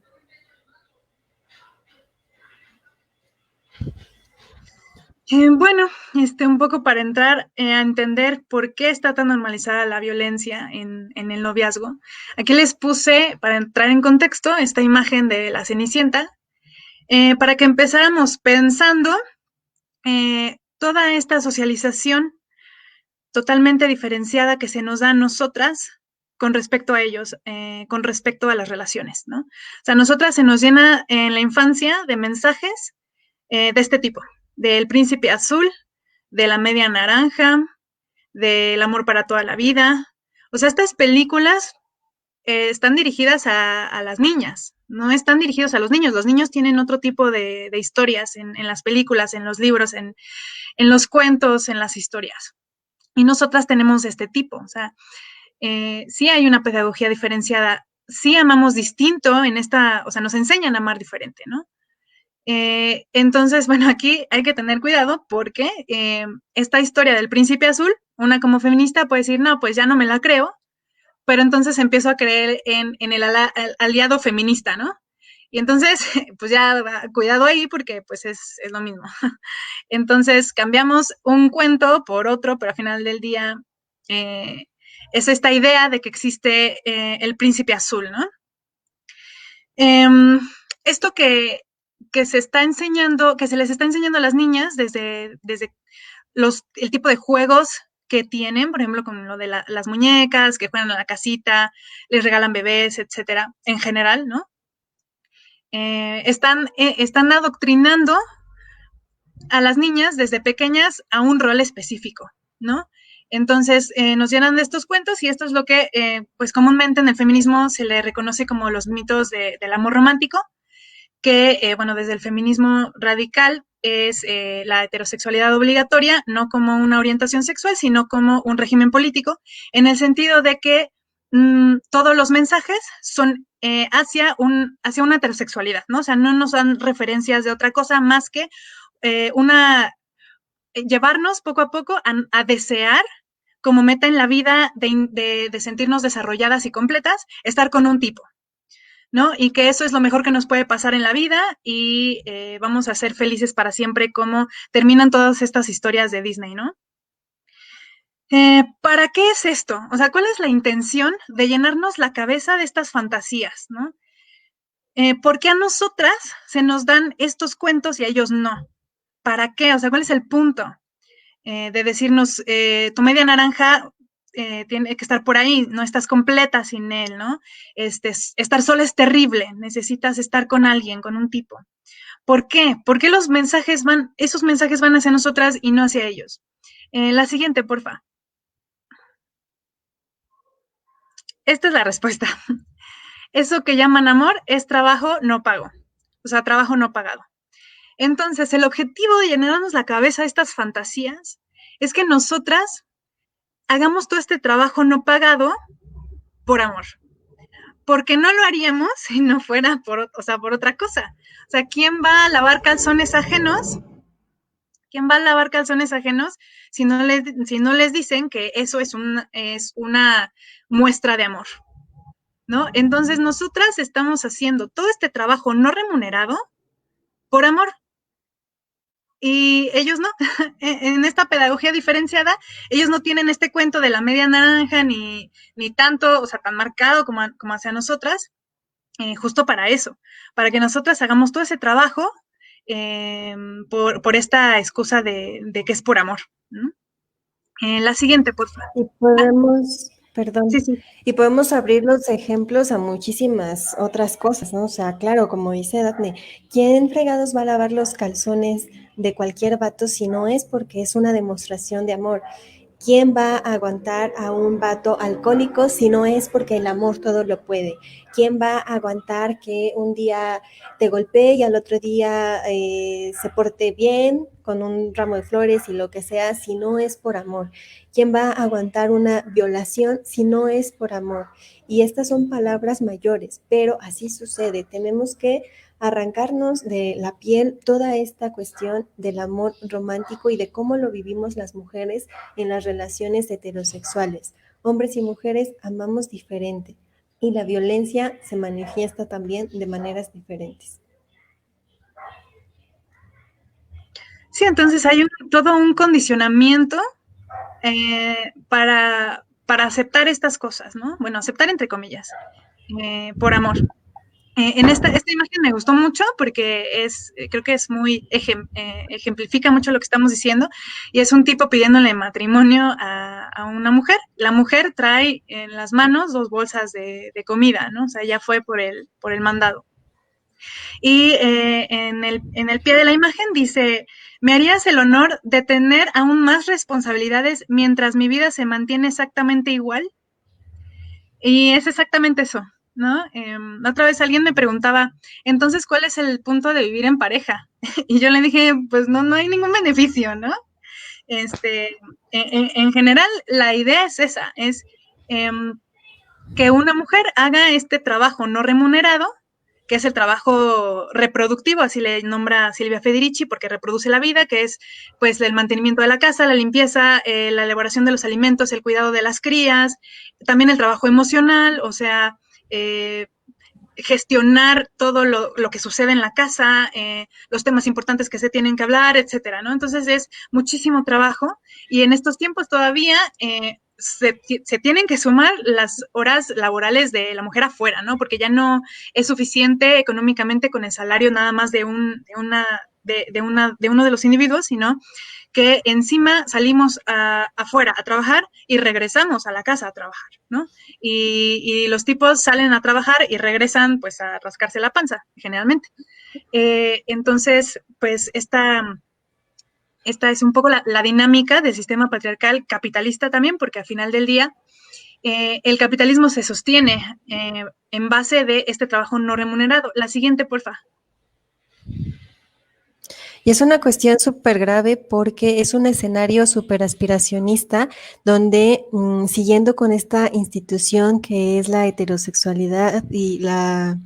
Bueno, un poco para entrar a entender por qué está tan normalizada la violencia en el noviazgo. Aquí les puse, para entrar en contexto, esta imagen de la Cenicienta, para que empezáramos pensando toda esta socialización totalmente diferenciada que se nos da a nosotras con respecto a ellos, con respecto a las relaciones, ¿no? O sea, a nosotras se nos llena en la infancia de mensajes de este tipo, del príncipe azul, de la media naranja, del amor para toda la vida. O sea, estas películas están dirigidas a las niñas, no están dirigidos a los niños. Los niños tienen otro tipo de historias en las películas, en los libros, en los cuentos, en las historias. Y nosotras tenemos este tipo, o sea, sí hay una pedagogía diferenciada, sí amamos distinto en esta, o sea, nos enseñan a amar diferente, ¿no? Entonces, bueno, aquí hay que tener cuidado porque esta historia del príncipe azul, una como feminista puede decir, no, pues ya no me la creo, pero entonces empiezo a creer en el aliado feminista, ¿no? Y entonces, pues ya, cuidado ahí porque pues es lo mismo. Entonces cambiamos un cuento por otro, pero al final del día es esta idea de que existe el príncipe azul, ¿no? Esto que se está enseñando, que se les está enseñando a las niñas desde el tipo de juegos que tienen, por ejemplo, con lo de las muñecas, que juegan a la casita, les regalan bebés, etcétera, en general, ¿no? Están adoctrinando a las niñas desde pequeñas a un rol específico, ¿no? Entonces nos llenan de estos cuentos y esto es lo que pues comúnmente en el feminismo se le reconoce como los mitos del amor romántico, que bueno, desde el feminismo radical es la heterosexualidad obligatoria, no como una orientación sexual, sino como un régimen político, en el sentido de que todos los mensajes son hacia una heterosexualidad, ¿no? O sea, no nos dan referencias de otra cosa más que llevarnos poco a poco a desear como meta en la vida de sentirnos desarrolladas y completas, estar con un tipo, ¿no? Y que eso es lo mejor que nos puede pasar en la vida y vamos a ser felices para siempre, como terminan todas estas historias de Disney, ¿no? ¿Para qué es esto? O sea, ¿cuál es la intención de llenarnos la cabeza de estas fantasías, ¿no? ¿Por qué a nosotras se nos dan estos cuentos y a ellos no? ¿Para qué? O sea, ¿cuál es el punto de decirnos, tu media naranja tiene que estar por ahí, no estás completa sin él, ¿no? Estar sola es terrible, necesitas estar con alguien, con un tipo. ¿Por qué? ¿Por qué esos mensajes van hacia nosotras y no hacia ellos? La siguiente, porfa. Esta es la respuesta. Eso que llaman amor es trabajo no pago, o sea, trabajo no pagado. Entonces, el objetivo de llenarnos la cabeza de estas fantasías es que nosotras hagamos todo este trabajo no pagado por amor. Porque no lo haríamos si no fuera por otra cosa. O sea, ¿quién va a lavar calzones ajenos? ¿Quién va a lavar calzones ajenos si no les dicen que eso es una muestra de amor? ¿No? Entonces, nosotras estamos haciendo todo este trabajo no remunerado por amor. Y ellos no, en esta pedagogía diferenciada, ellos no tienen este cuento de la media naranja ni tanto, o sea, tan marcado como hacia nosotras, justo para eso, para que nosotras hagamos todo ese trabajo por esta excusa de que es por amor, ¿no? La siguiente, por favor. Y podemos, perdón, Sí. y podemos abrir los ejemplos a muchísimas otras cosas, ¿no? O sea, claro, como dice Daphne, ¿quién fregados va a lavar los calzones de cualquier vato si no es porque es una demostración de amor? ¿Quién va a aguantar a un vato alcohólico si no es porque el amor todo lo puede? ¿Quién va a aguantar que un día te golpee y al otro día se porte bien con un ramo de flores y lo que sea si no es por amor? ¿Quién va a aguantar una violación si no es por amor? Y estas son palabras mayores, pero así sucede. Tenemos que arrancarnos de la piel toda esta cuestión del amor romántico y de cómo lo vivimos las mujeres en las relaciones heterosexuales. Hombres y mujeres amamos diferente y la violencia se manifiesta también de maneras diferentes. Sí, entonces hay todo un condicionamiento para aceptar estas cosas, ¿no? Bueno, aceptar entre comillas, por amor. En esta imagen me gustó mucho porque creo que es muy, ejemplifica mucho lo que estamos diciendo, y es un tipo pidiéndole matrimonio a una mujer. La mujer trae en las manos 2 bolsas de comida, ¿no? O sea, ya fue por el mandado. Y en el pie de la imagen dice, me harías el honor de tener aún más responsabilidades mientras mi vida se mantiene exactamente igual. Y es exactamente eso, ¿no? Otra vez alguien me preguntaba, entonces, ¿cuál es el punto de vivir en pareja? Y yo le dije, pues no hay ningún beneficio, ¿no? En general, la idea es esa, es que una mujer haga este trabajo no remunerado, que es el trabajo reproductivo, así le nombra Silvia Federici, porque reproduce la vida, que es pues el mantenimiento de la casa, la limpieza, la elaboración de los alimentos, el cuidado de las crías, también el trabajo emocional, o sea, gestionar todo lo que sucede en la casa, los temas importantes que se tienen que hablar, etcétera, ¿no? Entonces es muchísimo trabajo y en estos tiempos todavía se tienen que sumar las horas laborales de la mujer afuera, ¿no? Porque ya no es suficiente económicamente con el salario nada más de uno de los individuos, sino que encima salimos afuera a trabajar y regresamos a la casa a trabajar, ¿no? Y los tipos salen a trabajar y regresan pues a rascarse la panza, generalmente. Entonces, pues esta es un poco la dinámica del sistema patriarcal capitalista también, porque al final del día el capitalismo se sostiene en base de este trabajo no remunerado. La siguiente, porfa. Y es una cuestión súper grave porque es un escenario súper aspiracionista donde, siguiendo con esta institución que es la heterosexualidad y la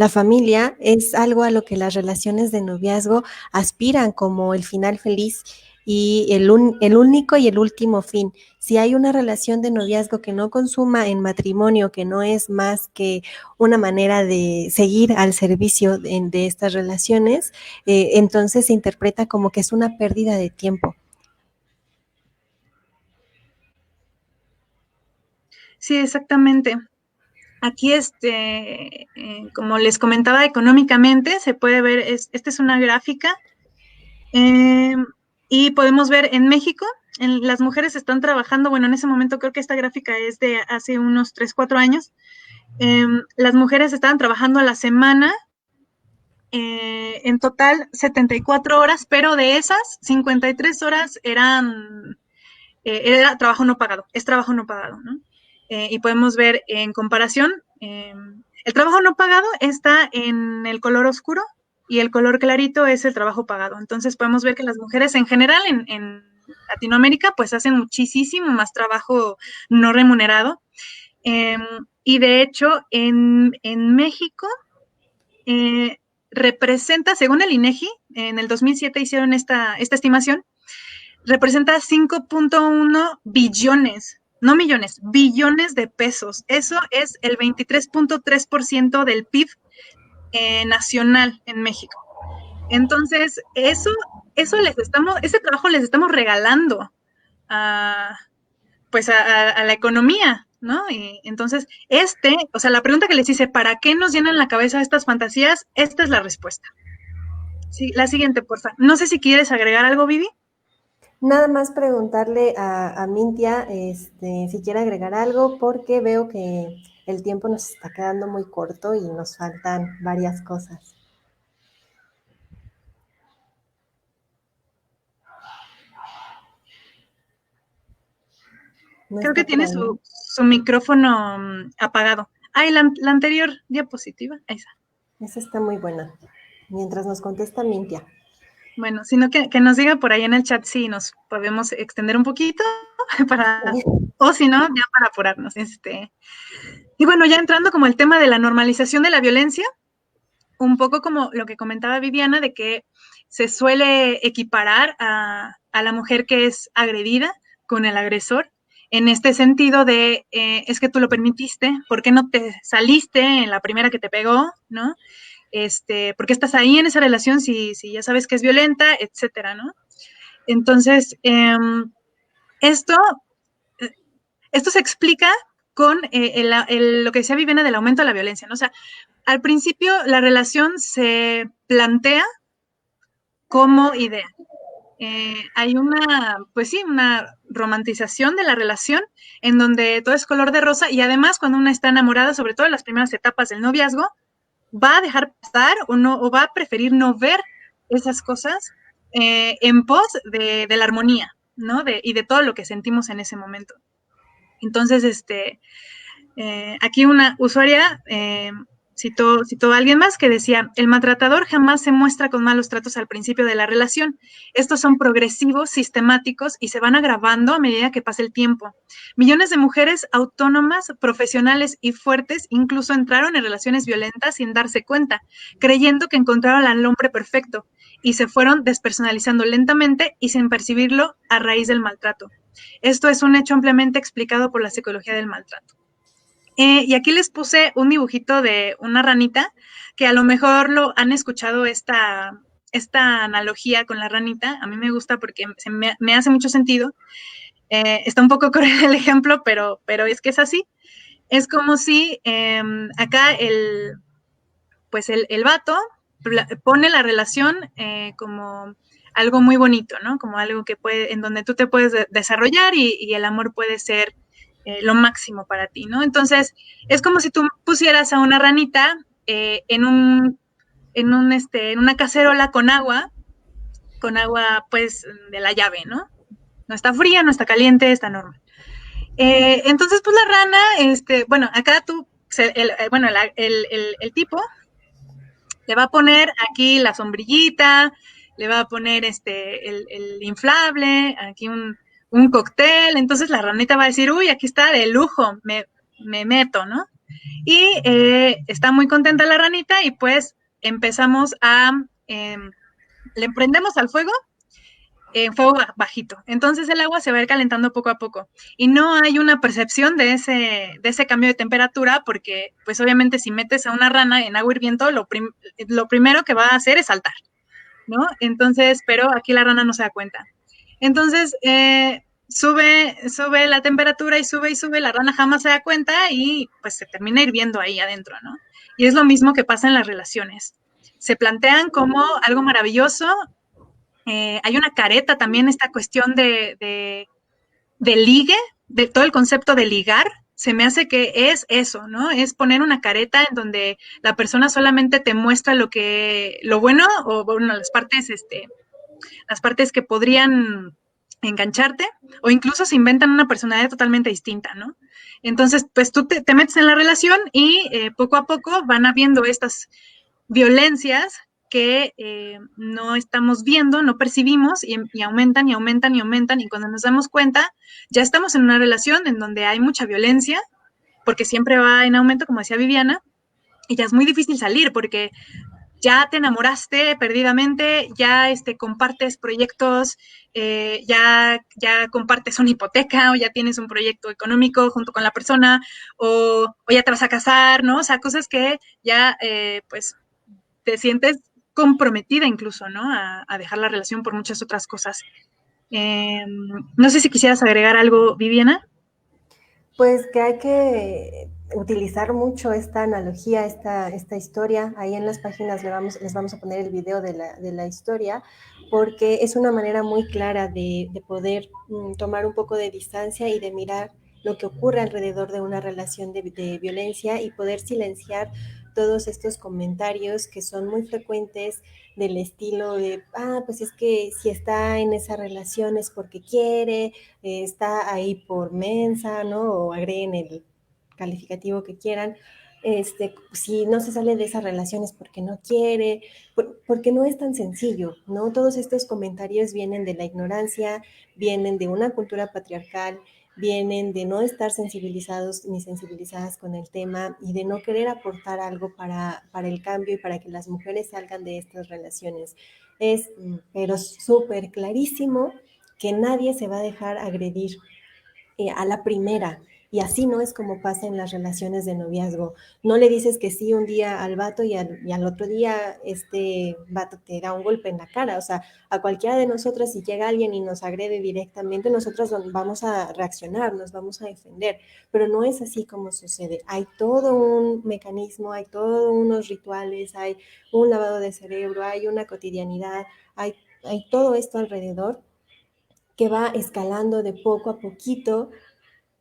familia, es algo a lo que las relaciones de noviazgo aspiran como el final feliz y el único y el último fin. Si hay una relación de noviazgo que no consuma en matrimonio, que no es más que una manera de seguir al servicio de estas relaciones, entonces se interpreta como que es una pérdida de tiempo. Sí, exactamente. Aquí, como les comentaba, económicamente se puede ver, esta es una gráfica y podemos ver en México, las mujeres están trabajando, bueno, en ese momento creo que esta gráfica es de hace unos 3, 4 años, las mujeres estaban trabajando a la semana, en total 74 horas, pero de esas 53 horas era trabajo no pagado, es trabajo no pagado, ¿no? Y podemos ver en comparación, el trabajo no pagado está en el color oscuro y el color clarito es el trabajo pagado. Entonces podemos ver que las mujeres en general en Latinoamérica pues hacen muchísimo más trabajo no remunerado. Y de hecho en México representa, según el INEGI, en el 2007 hicieron esta estimación, representa 5.1 billones, no millones, billones de pesos. Eso es el 23.3% del PIB nacional en México. Entonces, ese trabajo les estamos regalando a, pues a la economía, ¿no? Y entonces, o sea, la pregunta que les hice, ¿para qué nos llenan la cabeza estas fantasías? Esta es la respuesta. Sí, la siguiente, por favor. No sé si quieres agregar algo, Vivi. Nada más preguntarle a Mintia si quiere agregar algo, porque veo que el tiempo nos está quedando muy corto y nos faltan varias cosas. Creo que tiene su micrófono apagado. Ay, la anterior diapositiva, esa. Esa está muy buena. Mientras nos contesta Mintia. Bueno, sino que nos diga por ahí en el chat si nos podemos extender un poquito para, o si no, ya para apurarnos. Y bueno, ya entrando como el tema de la normalización de la violencia, un poco como lo que comentaba Viviana, de que se suele equiparar a la mujer que es agredida con el agresor, en este sentido de, es que tú lo permitiste, ¿por qué no te saliste en la primera que te pegó, ¿no? ¿Por qué estás ahí en esa relación si ya sabes que es violenta, etcétera, ¿no? Entonces, esto, esto se explica con lo que decía Viviana del aumento de la violencia, ¿no? O sea, al principio la relación se plantea como idea. Hay pues sí, una romantización de la relación en donde todo es color de rosa y además cuando una está enamorada, sobre todo en las primeras etapas del noviazgo, va a dejar pasar o va a preferir no ver esas cosas en pos de la armonía, ¿no? Y de todo lo que sentimos en ese momento. Entonces, aquí una usuaria citó a alguien más que decía, el maltratador jamás se muestra con malos tratos al principio de la relación. Estos son progresivos, sistemáticos y se van agravando a medida que pasa el tiempo. Millones de mujeres autónomas, profesionales y fuertes incluso entraron en relaciones violentas sin darse cuenta, creyendo que encontraron al hombre perfecto y se fueron despersonalizando lentamente y sin percibirlo a raíz del maltrato. Esto es un hecho ampliamente explicado por la psicología del maltrato. Y aquí les puse un dibujito de una ranita, que a lo mejor lo han escuchado esta analogía con la ranita. A mí me gusta porque me hace mucho sentido. Está un poco cruel el ejemplo, pero es que es así. Es como si acá pues el vato pone la relación como algo muy bonito, ¿no? Como algo que en donde tú te puedes desarrollar y el amor puede ser lo máximo para ti, ¿no? Entonces, es como si tú pusieras a una ranita en una cacerola con agua, pues, de la llave, ¿no? No está fría, no está caliente, está normal. Entonces, pues la rana, bueno, acá tú, bueno, el tipo le va a poner aquí la sombrillita, le va a poner el inflable, aquí un cóctel, entonces la ranita va a decir, uy, aquí está de lujo, me meto, ¿no? Y está muy contenta la ranita y pues empezamos le prendemos al fuego en fuego bajito. Entonces el agua se va a ir calentando poco a poco y no hay una percepción de ese cambio de temperatura porque pues obviamente si metes a una rana en agua hirviendo, lo primero que va a hacer es saltar, ¿no? Entonces, pero aquí la rana no se da cuenta. Entonces, sube la temperatura y sube, la rana jamás se da cuenta y pues se termina hirviendo ahí adentro, ¿no? Y es lo mismo que pasa en las relaciones. Se plantean como algo maravilloso. Hay una careta también, esta cuestión de ligue, de todo el concepto de ligar, se me hace que es eso, ¿no? Es poner una careta en donde la persona solamente te muestra lo bueno o bueno, las partes que podrían engancharte o incluso se inventan una personalidad totalmente distinta, ¿no? Entonces, pues tú te metes en la relación y poco a poco van habiendo estas violencias que no estamos viendo, no percibimos y aumentan y aumentan y aumentan y cuando nos damos cuenta ya estamos en una relación en donde hay mucha violencia porque siempre va en aumento, como decía Viviana, y ya es muy difícil salir porque ya te enamoraste perdidamente, ya compartes proyectos, ya compartes una hipoteca o ya tienes un proyecto económico junto con la persona o ya te vas a casar, ¿no? O sea, cosas que ya pues te sientes comprometida incluso, ¿no? A dejar la relación por muchas otras cosas. No sé si quisieras agregar algo, Viviana. Pues que hay que utilizar mucho esta analogía, esta historia. Ahí en las páginas les vamos a poner el video de la historia, porque es una manera muy clara de poder tomar un poco de distancia y de mirar lo que ocurre alrededor de una relación de violencia y poder silenciar todos estos comentarios que son muy frecuentes del estilo de, pues es que si está en esa relación es porque quiere, está ahí por mensa, ¿no? O agreguen el calificativo que quieran, si no se sale de esas relaciones porque no quiere, porque no es tan sencillo, ¿no? Todos estos comentarios vienen de la ignorancia, vienen de una cultura patriarcal, vienen de no estar sensibilizados ni sensibilizadas con el tema y de no querer aportar algo para el cambio y para que las mujeres salgan de estas relaciones. Es, pero súper clarísimo que nadie se va a dejar agredir a la primera. Y así no es como pasa en las relaciones de noviazgo. No le dices que sí un día al vato y al otro día este vato te da un golpe en la cara. O sea, a cualquiera de nosotras, si llega alguien y nos agrede directamente, nosotras vamos a reaccionar, nos vamos a defender. Pero no es así como sucede. Hay todo un mecanismo, hay todos unos rituales, hay un lavado de cerebro, hay una cotidianidad, hay todo esto alrededor que va escalando de poco a poquito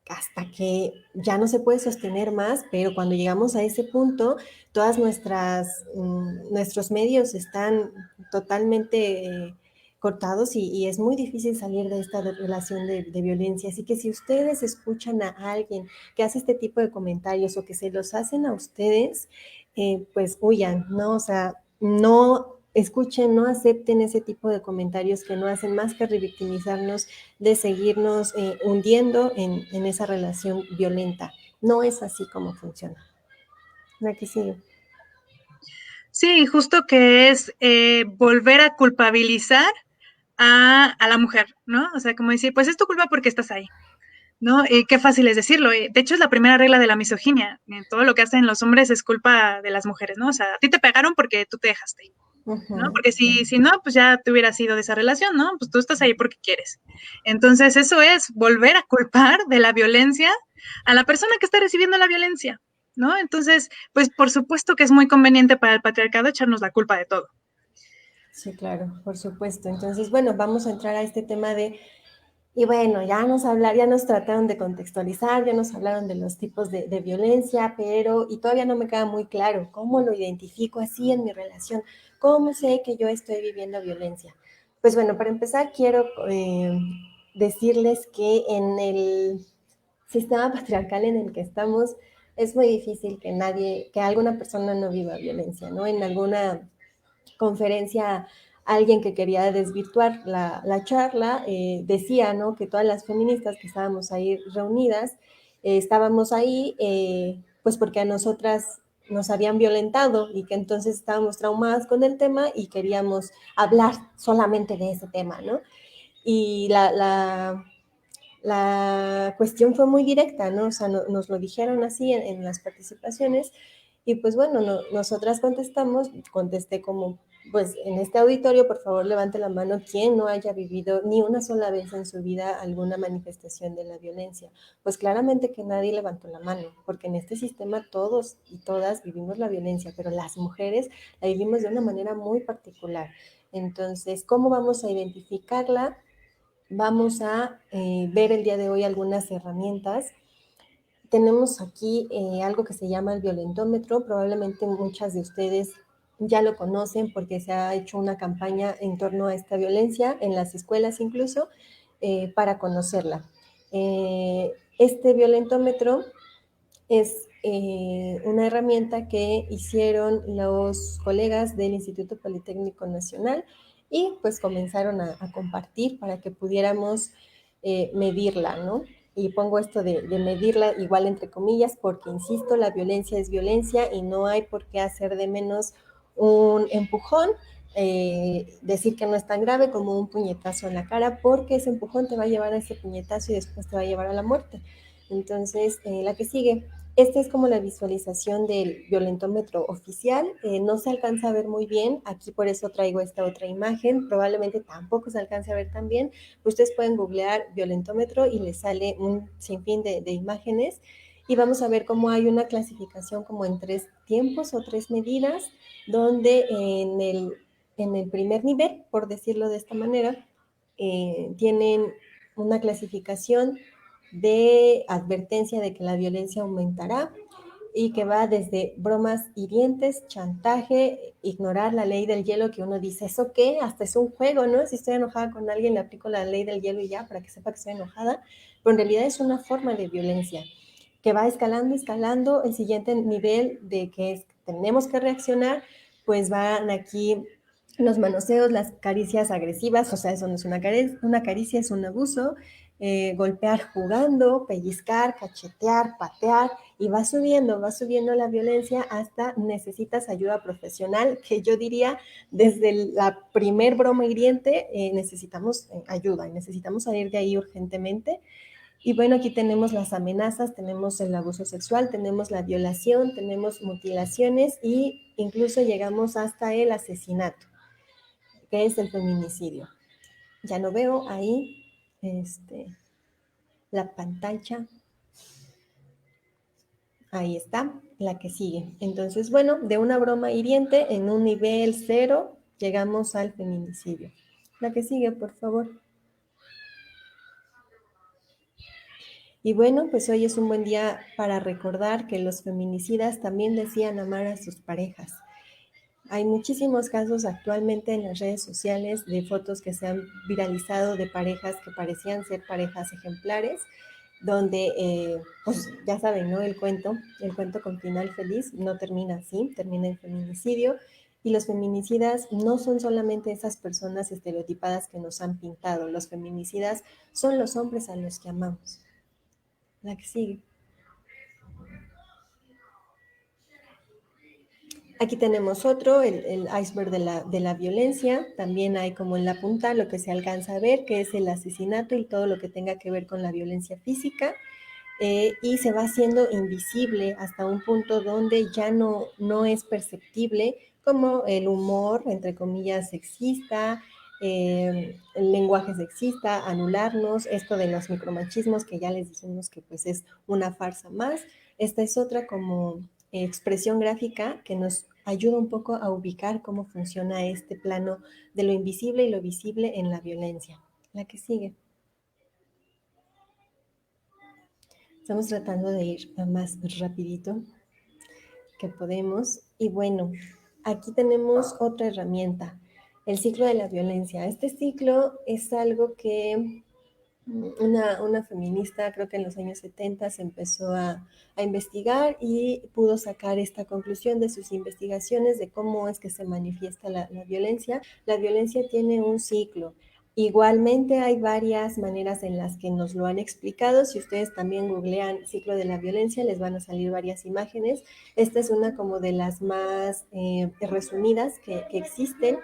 hasta que ya no se puede sostener más, pero cuando llegamos a ese punto, todas nuestros medios están totalmente cortados y es muy difícil salir de esta relación de violencia. Así que si ustedes escuchan a alguien que hace este tipo de comentarios o que se los hacen a ustedes, pues huyan, ¿no? O sea, no escuchen, no acepten ese tipo de comentarios que no hacen más que revictimizarnos, de seguirnos hundiendo en esa relación violenta. No es así como funciona. La que sigue. Sí, justo que es volver a culpabilizar a la mujer, ¿no? O sea, como decir, pues es tu culpa porque estás ahí, ¿no? Qué fácil es decirlo. De hecho, es la primera regla de la misoginia. Todo lo que hacen los hombres es culpa de las mujeres, ¿no? O sea, a ti te pegaron porque tú te dejaste, ¿no? Porque si no, pues ya te hubieras ido de esa relación, ¿no? Pues tú estás ahí porque quieres. Entonces, eso es volver a culpar de la violencia a la persona que está recibiendo la violencia, ¿no? Entonces, pues por supuesto que es muy conveniente para el patriarcado echarnos la culpa de todo. Sí, claro, por supuesto. Entonces, bueno, vamos a entrar a este tema y bueno, ya nos trataron de contextualizar, ya nos hablaron de los tipos de violencia, y todavía no me queda muy claro cómo lo identifico así en mi relación, cómo sé que yo estoy viviendo violencia. Pues bueno, para empezar quiero decirles que en el sistema patriarcal en el que estamos es muy difícil que alguna persona no viva violencia, ¿no? En alguna conferencia alguien que quería desvirtuar la charla decía, ¿no? Que todas las feministas que estábamos ahí reunidas, estábamos ahí pues porque a nosotras nos habían violentado y que entonces estábamos traumadas con el tema y queríamos hablar solamente de ese tema, ¿no? Y la cuestión fue muy directa, ¿no? O sea, nos lo dijeron así en las participaciones y pues bueno, nosotras contesté como, pues en este auditorio, por favor, levante la mano quien no haya vivido ni una sola vez en su vida alguna manifestación de la violencia. Pues claramente que nadie levantó la mano, porque en este sistema todos y todas vivimos la violencia, pero las mujeres la vivimos de una manera muy particular. Entonces, ¿cómo vamos a identificarla? Vamos a ver el día de hoy algunas herramientas. Tenemos aquí algo que se llama el violentómetro. Probablemente muchas de ustedes ya lo conocen porque se ha hecho una campaña en torno a esta violencia, en las escuelas incluso, para conocerla. Este violentómetro es una herramienta que hicieron los colegas del Instituto Politécnico Nacional y pues comenzaron a compartir para que pudiéramos medirla, ¿no? Y pongo esto de medirla igual entre comillas porque, insisto, la violencia es violencia y no hay por qué hacer de menos un empujón, decir que no es tan grave como un puñetazo en la cara, porque ese empujón te va a llevar a ese puñetazo y después te va a llevar a la muerte. Entonces, la que sigue, esta es como la visualización del violentómetro oficial. No se alcanza a ver muy bien, aquí por eso traigo esta otra imagen, probablemente tampoco se alcance a ver tan bien. Ustedes pueden googlear violentómetro y les sale un sinfín de imágenes y vamos a ver cómo hay una clasificación como en 3 tiempos o 3 medidas, donde en el primer nivel, por decirlo de esta manera, tienen una clasificación de advertencia de que la violencia aumentará y que va desde bromas hirientes, chantaje, ignorar la ley del hielo, que uno dice, ¿eso qué? Hasta es un juego, ¿no? Si estoy enojada con alguien, le aplico la ley del hielo y ya, para que sepa que estoy enojada, pero en realidad es una forma de violencia. que va escalando, escalando, el siguiente nivel de que tenemos que reaccionar, pues van aquí los manoseos, las caricias agresivas, o sea, eso no es una caricia, es un abuso, golpear jugando, pellizcar, cachetear, patear, y va subiendo la violencia hasta necesitas ayuda profesional, que yo diría desde la primer broma hiriente necesitamos ayuda y necesitamos salir de ahí urgentemente. Y bueno, aquí tenemos las amenazas, tenemos el abuso sexual, tenemos la violación, tenemos mutilaciones e incluso llegamos hasta el asesinato, que es el feminicidio. Ya no veo ahí la pantalla. Ahí está, la que sigue. Entonces, bueno, de una broma hiriente en un nivel 0 llegamos al feminicidio. La que sigue, por favor. Y bueno, pues hoy es un buen día para recordar que los feminicidas también decían amar a sus parejas. Hay muchísimos casos actualmente en las redes sociales de fotos que se han viralizado de parejas que parecían ser parejas ejemplares, donde, pues ya saben, ¿no? El cuento con final feliz no termina así, termina en feminicidio. Y los feminicidas no son solamente esas personas estereotipadas que nos han pintado, los feminicidas son los hombres a los que amamos. La que sigue. Aquí tenemos otro, el iceberg de la violencia. También hay como en la punta lo que se alcanza a ver, que es el asesinato y todo lo que tenga que ver con la violencia física. Y se va haciendo invisible hasta un punto donde ya no es perceptible, como el humor, entre comillas, sexista, el lenguaje sexista, anularnos, esto de los micromachismos que ya les dijimos que pues es una farsa más. Esta es otra como expresión gráfica que nos ayuda un poco a ubicar cómo funciona este plano de lo invisible y lo visible en la violencia. La que sigue. Estamos tratando de ir más rapidito que podemos. Y bueno, aquí tenemos otra herramienta, el ciclo de la violencia. Este ciclo es algo que una feminista, creo que en los años 70, se empezó a investigar y pudo sacar esta conclusión de sus investigaciones de cómo es que se manifiesta la violencia. La violencia tiene un ciclo. Igualmente hay varias maneras en las que nos lo han explicado. Si ustedes también googlean ciclo de la violencia, les van a salir varias imágenes. Esta es una como de las más resumidas que existen.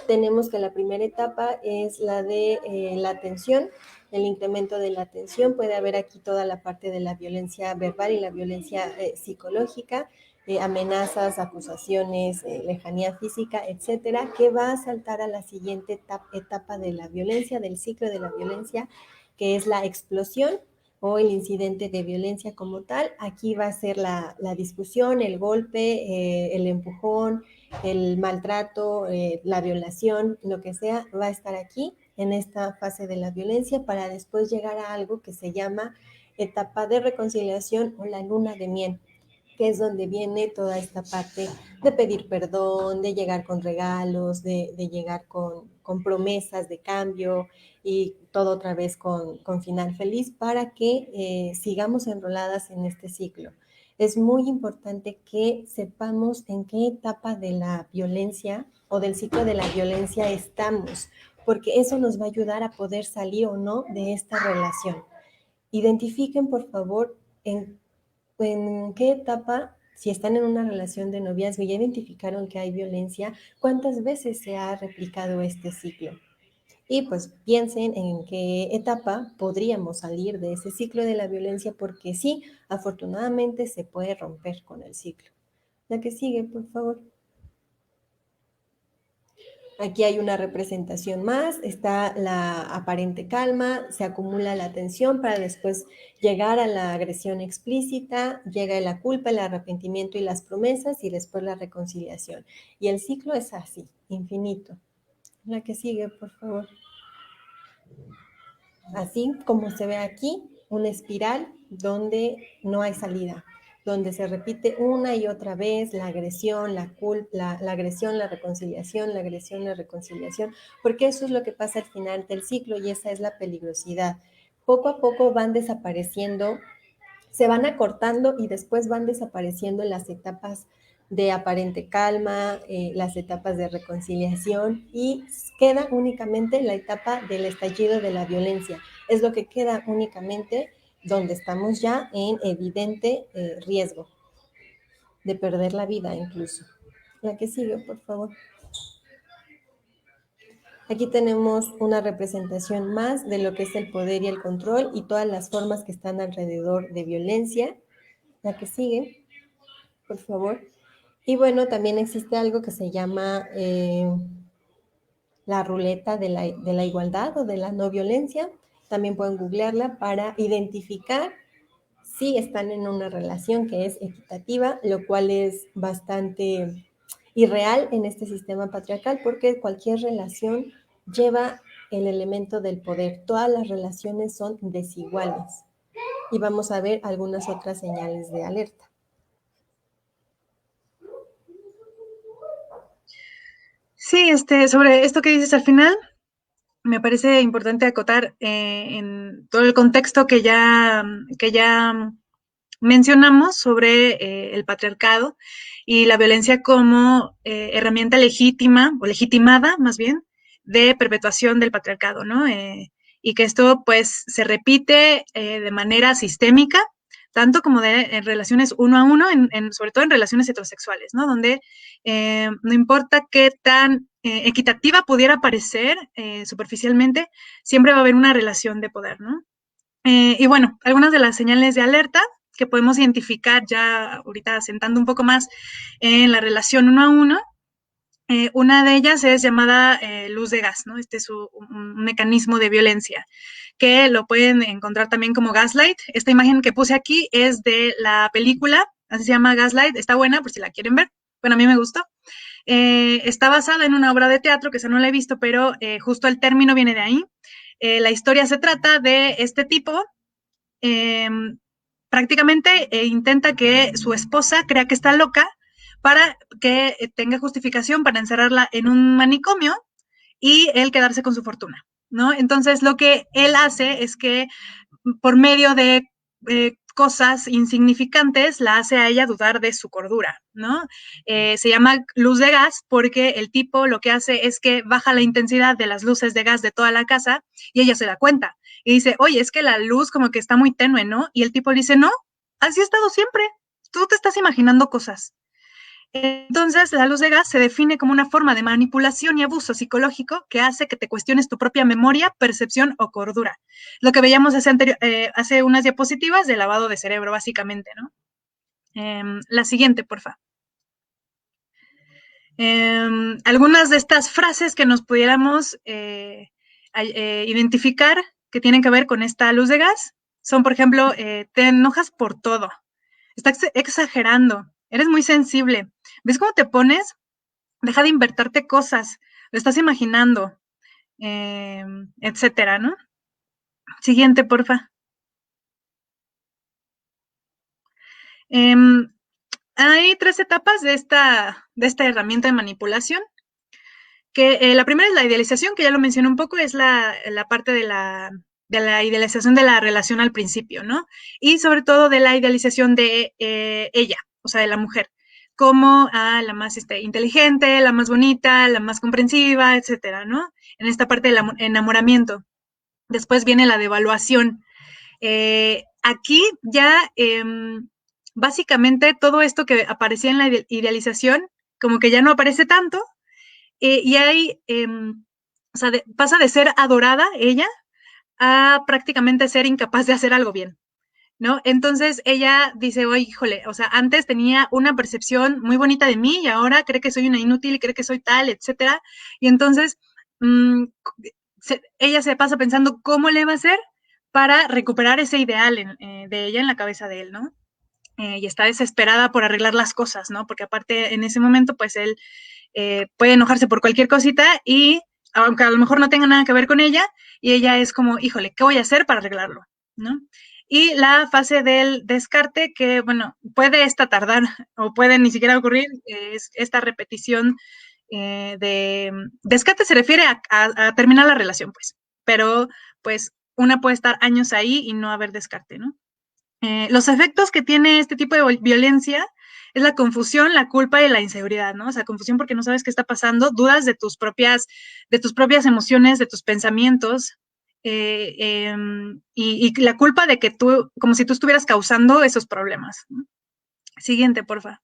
Tenemos que la primera etapa es la de la atención, el incremento de la atención. Puede haber aquí toda la parte de la violencia verbal y la violencia psicológica, amenazas, acusaciones, lejanía física, etcétera, que va a saltar a la siguiente etapa de la violencia, del ciclo de la violencia, que es la explosión o el incidente de violencia como tal. Aquí va a ser la discusión, el golpe, el empujón, el maltrato, la violación, lo que sea, va a estar aquí en esta fase de la violencia para después llegar a algo que se llama etapa de reconciliación o la luna de miel, que es donde viene toda esta parte de pedir perdón, de llegar con regalos, de llegar con promesas de cambio y todo otra vez con final feliz para que sigamos enroladas en este ciclo. Es muy importante que sepamos en qué etapa de la violencia o del ciclo de la violencia estamos, porque eso nos va a ayudar a poder salir o no de esta relación. Identifiquen, por favor, en qué etapa, si están en una relación de noviazgo y ya identificaron que hay violencia, cuántas veces se ha replicado este ciclo. Y pues piensen en qué etapa podríamos salir de ese ciclo de la violencia, porque sí, afortunadamente se puede romper con el ciclo. La que sigue, por favor. Aquí hay una representación más, está la aparente calma, se acumula la tensión para después llegar a la agresión explícita, llega la culpa, el arrepentimiento y las promesas y después la reconciliación. Y el ciclo es así, infinito. La que sigue, por favor. Así como se ve aquí, una espiral donde no hay salida, donde se repite una y otra vez la agresión, la culpa, la agresión, la reconciliación, la agresión, la reconciliación, porque eso es lo que pasa al final del ciclo y esa es la peligrosidad. Poco a poco van desapareciendo se van acortando y después van desapareciendo en las etapas de aparente calma, las etapas de reconciliación, y queda únicamente la etapa del estallido de la violencia. Es lo que queda únicamente donde estamos ya en evidente riesgo de perder la vida incluso. La que sigue, por favor. Aquí tenemos una representación más de lo que es el poder y el control y todas las formas que están alrededor de violencia. La que sigue, por favor. Y bueno, también existe algo que se llama la ruleta de la igualdad o de la no violencia. También pueden googlearla para identificar si están en una relación que es equitativa, lo cual es bastante irreal en este sistema patriarcal, porque cualquier relación lleva el elemento del poder. Todas las relaciones son desiguales. Y vamos a ver algunas otras señales de alerta. Sí, sobre esto que dices al final, me parece importante acotar en todo el contexto que ya mencionamos sobre el patriarcado y la violencia como herramienta legítima, o legitimada más bien, de perpetuación del patriarcado, ¿no? Y que esto pues se repite de manera sistémica, tanto como en relaciones uno a uno, sobre todo en relaciones heterosexuales, ¿no? Donde no importa qué tan equitativa pudiera parecer superficialmente, siempre va a haber una relación de poder, ¿no? Y bueno, algunas de las señales de alerta que podemos identificar ya ahorita sentando un poco más en la relación uno a uno, una de ellas es llamada luz de gas, ¿no? Este es un mecanismo de violencia que lo pueden encontrar también como gaslight. Esta imagen que puse aquí es de la película, así se llama Gaslight, está buena por si la quieren ver. Bueno, a mí me gustó. Está basada en una obra de teatro, que esa no la he visto, pero justo el término viene de ahí. La historia se trata de este tipo, prácticamente intenta que su esposa crea que está loca para que tenga justificación para encerrarla en un manicomio y él quedarse con su fortuna, ¿no? Entonces lo que él hace es que por medio de cosas insignificantes la hace a ella dudar de su cordura, ¿no? Se llama luz de gas porque el tipo lo que hace es que baja la intensidad de las luces de gas de toda la casa y ella se da cuenta y dice, oye, es que la luz como que está muy tenue, ¿no? Y el tipo dice, no, así ha estado siempre, tú te estás imaginando cosas. Entonces, la luz de gas se define como una forma de manipulación y abuso psicológico que hace que te cuestiones tu propia memoria, percepción o cordura. Lo que veíamos hace unas diapositivas de lavado de cerebro, básicamente, ¿no? La siguiente, porfa. Algunas de estas frases que nos pudiéramos identificar que tienen que ver con esta luz de gas son, por ejemplo, te enojas por todo, estás exagerando, eres muy sensible, ¿ves cómo te pones? Deja de invertirte cosas, lo estás imaginando, etcétera, ¿no? Siguiente, porfa. Hay 3 etapas de esta herramienta de manipulación, que la primera es la idealización, que ya lo mencioné un poco, es la parte de la idealización de la relación al principio, ¿no? Y sobre todo de la idealización de ella, o sea, de la mujer, como la más inteligente, la más bonita, la más comprensiva, etcétera, ¿no? En esta parte del enamoramiento. Después viene la devaluación. Aquí ya básicamente todo esto que aparecía en la idealización, como que ya no aparece tanto, y hay, o sea, pasa de ser adorada ella a prácticamente ser incapaz de hacer algo bien, ¿no? Entonces ella dice, oye, híjole, o sea, antes tenía una percepción muy bonita de mí y ahora cree que soy una inútil y cree que soy tal, etcétera. Y entonces ella se pasa pensando cómo le va a hacer para recuperar ese ideal de ella en la cabeza de él, ¿no? Y está desesperada por arreglar las cosas, ¿no? Porque aparte en ese momento, pues él puede enojarse por cualquier cosita y aunque a lo mejor no tenga nada que ver con ella, y ella es como, híjole, ¿qué voy a hacer para arreglarlo? ¿No? Y la fase del descarte, que bueno, puede esta tardar o puede ni siquiera ocurrir, es esta repetición de descarte se refiere a terminar la relación, pues, pero pues una puede estar años ahí y no haber descarte, ¿no? Los efectos que tiene este tipo de violencia es la confusión, la culpa y la inseguridad, ¿no? O sea, confusión porque no sabes qué está pasando, dudas de tus propias emociones, de tus pensamientos, y la culpa de que tú, como si tú estuvieras causando esos problemas, ¿no? Siguiente, porfa.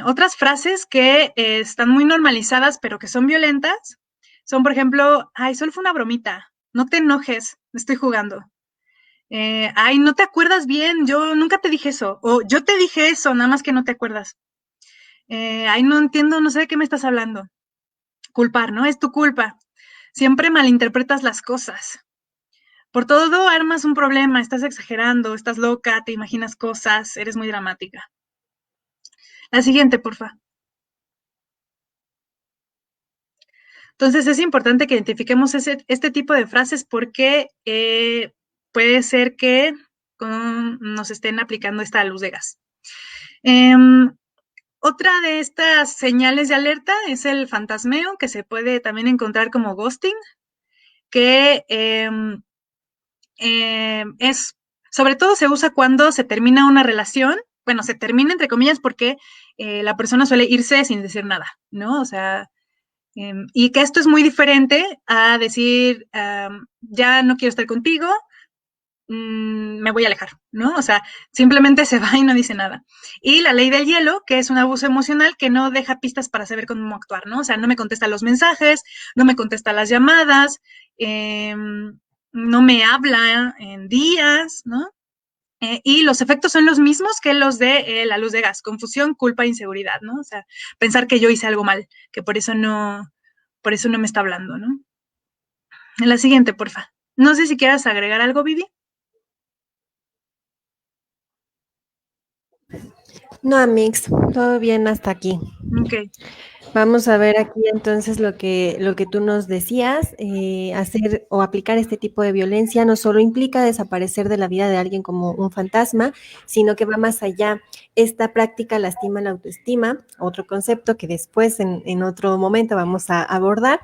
Otras frases que están muy normalizadas, pero que son violentas, son, por ejemplo, ay, solo fue una bromita, no te enojes, estoy jugando. Ay, no te acuerdas bien, yo nunca te dije eso, o yo te dije eso, nada más que no te acuerdas. Ay, no entiendo, no sé de qué me estás hablando. Culpar, ¿no? Es tu culpa. Siempre malinterpretas las cosas. Por todo armas un problema, estás exagerando, estás loca, te imaginas cosas, eres muy dramática. La siguiente, porfa. Entonces es importante que identifiquemos este tipo de frases porque puede ser que nos estén aplicando esta luz de gas. Otra de estas señales de alerta es el fantasmeo, que se puede también encontrar como ghosting, que sobre todo se usa cuando se termina una relación, bueno, se termina entre comillas porque la persona suele irse sin decir nada, ¿no? O sea, y que esto es muy diferente a decir, ya no quiero estar contigo, me voy a alejar, ¿no? O sea, simplemente se va y no dice nada. Y la ley del hielo, que es un abuso emocional que no deja pistas para saber cómo actuar, ¿no? O sea, no me contesta los mensajes, no me contesta las llamadas, no me habla en días, ¿no? Y los efectos son los mismos que los de la luz de gas, confusión, culpa, inseguridad, ¿no? O sea, pensar que yo hice algo mal, que por eso no me está hablando, ¿no? En la siguiente, porfa. No sé si quieras agregar algo, Vivi. No, Amix, todo bien hasta aquí. Ok. Vamos a ver aquí entonces lo que tú nos decías, hacer o aplicar este tipo de violencia no solo implica desaparecer de la vida de alguien como un fantasma, sino que va más allá. Esta práctica lastima la autoestima, otro concepto que después en otro momento vamos a abordar,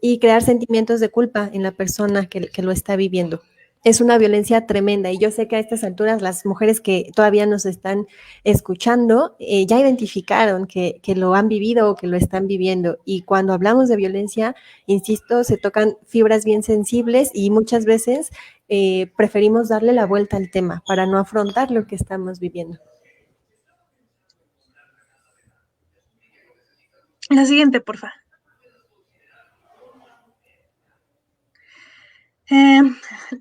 y crear sentimientos de culpa en la persona que lo está viviendo. Es una violencia tremenda y yo sé que a estas alturas las mujeres que todavía nos están escuchando ya identificaron que lo han vivido o que lo están viviendo, y cuando hablamos de violencia, insisto, se tocan fibras bien sensibles y muchas veces preferimos darle la vuelta al tema para no afrontar lo que estamos viviendo. La siguiente, porfa.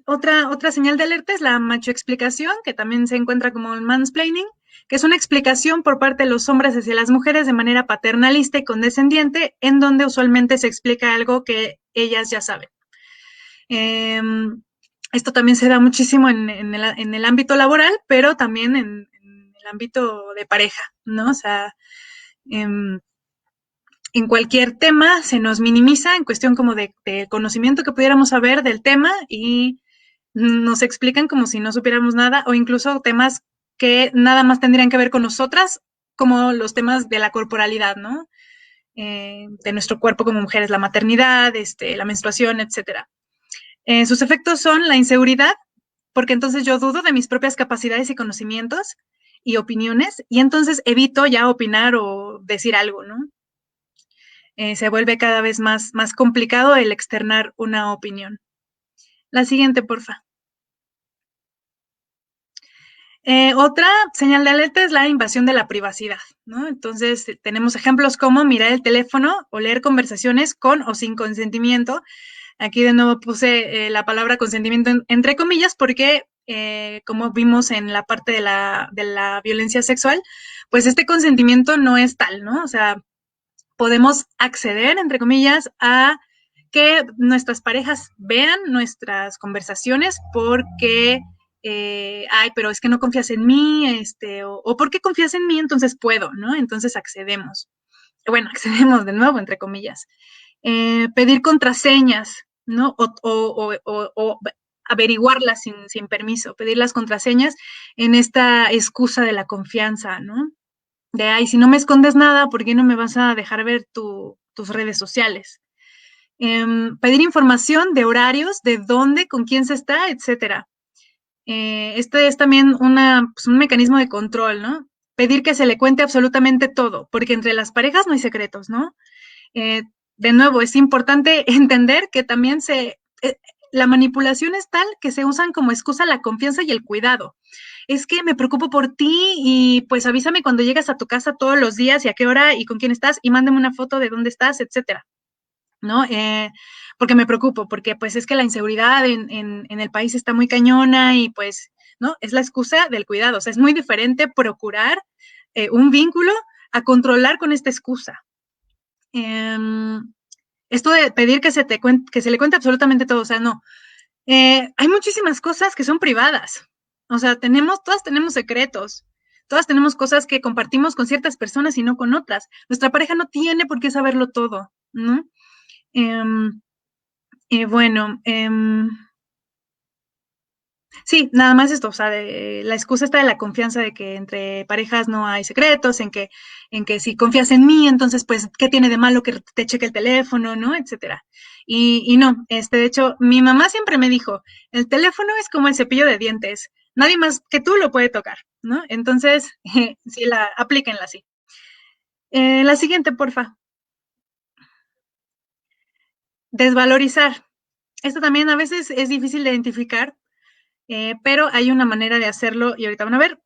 Otra señal de alerta es la machoexplicación, que también se encuentra como el mansplaining, que es una explicación por parte de los hombres hacia las mujeres de manera paternalista y condescendiente, en donde usualmente se explica algo que ellas ya saben. Esto también se da muchísimo en el ámbito laboral, pero también en el ámbito de pareja, ¿no? O sea, en cualquier tema se nos minimiza en cuestión como de conocimiento que pudiéramos saber del tema y nos explican como si no supiéramos nada, o incluso temas que nada más tendrían que ver con nosotras, como los temas de la corporalidad, ¿no? De nuestro cuerpo como mujeres, la maternidad, la menstruación, etcétera. Sus efectos son la inseguridad, porque entonces yo dudo de mis propias capacidades y conocimientos y opiniones, y entonces evito ya opinar o decir algo, ¿no? Se vuelve cada vez más complicado el externar una opinión. La siguiente, porfa. Otra señal de alerta es la invasión de la privacidad, ¿no? Entonces, tenemos ejemplos como mirar el teléfono o leer conversaciones con o sin consentimiento. Aquí de nuevo puse la palabra consentimiento entre comillas porque, como vimos en la parte de la violencia sexual, pues este consentimiento no es tal, ¿no? O sea, podemos acceder, entre comillas, a que nuestras parejas vean nuestras conversaciones porque, ay, pero es que no confías en mí, o porque confías en mí, entonces puedo, ¿no? Entonces accedemos. Bueno, accedemos de nuevo, entre comillas. Pedir contraseñas, ¿no? O averiguarlas sin permiso, pedir las contraseñas en esta excusa de la confianza, ¿no? De, ay, si no me escondes nada, ¿por qué no me vas a dejar ver tus redes sociales? Pedir información de horarios, de dónde, con quién se está, etcétera. Este es también pues, un mecanismo de control, ¿no? Pedir que se le cuente absolutamente todo, porque entre las parejas no hay secretos, ¿no? De nuevo, es importante entender que también la manipulación es tal que se usan como excusa la confianza y el cuidado. Es que me preocupo por ti y pues avísame cuando llegas a tu casa todos los días y a qué hora y con quién estás y mándame una foto de dónde estás, etcétera, ¿no? Porque me preocupo, porque pues es que la inseguridad en el país está muy cañona y pues, ¿no? Es la excusa del cuidado. O sea, es muy diferente procurar un vínculo a controlar con esta excusa. Esto de pedir que que se le cuente absolutamente todo, o sea, no. Hay muchísimas cosas que son privadas. O sea, todas tenemos secretos. Todas tenemos cosas que compartimos con ciertas personas y no con otras. Nuestra pareja no tiene por qué saberlo todo, ¿no? Bueno, sí, nada más esto, o sea, la excusa está de la confianza de que entre parejas no hay secretos, en que si confías en mí, entonces, pues, ¿qué tiene de malo que te cheque el teléfono, no? Etcétera. Y no, de hecho, mi mamá siempre me dijo, el teléfono es como el cepillo de dientes, nadie más que tú lo puede tocar, ¿no? Entonces, sí, aplíquenla así. La siguiente, porfa. Desvalorizar. Esto también a veces es difícil de identificar, pero hay una manera de hacerlo y ahorita van a ver.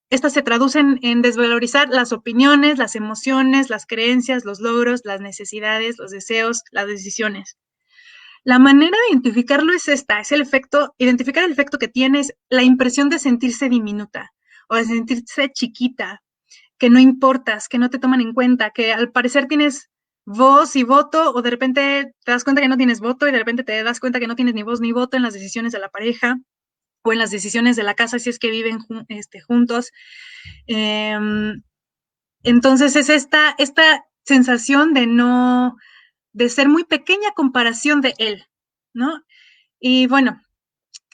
Estas se traducen en desvalorizar las opiniones, las emociones, las creencias, los logros, las necesidades, los deseos, las decisiones. La manera de identificarlo es esta, es identificar el efecto que tienes, la impresión de sentirse diminuta o de sentirse chiquita, que no importas, que no te toman en cuenta, que al parecer tienes voz y voto, o de repente te das cuenta que no tienes voto y de repente te das cuenta que no tienes ni voz ni voto en las decisiones de la pareja o en las decisiones de la casa si es que viven juntos. Entonces es esta sensación de ser muy pequeña comparación de él, ¿no? Y bueno,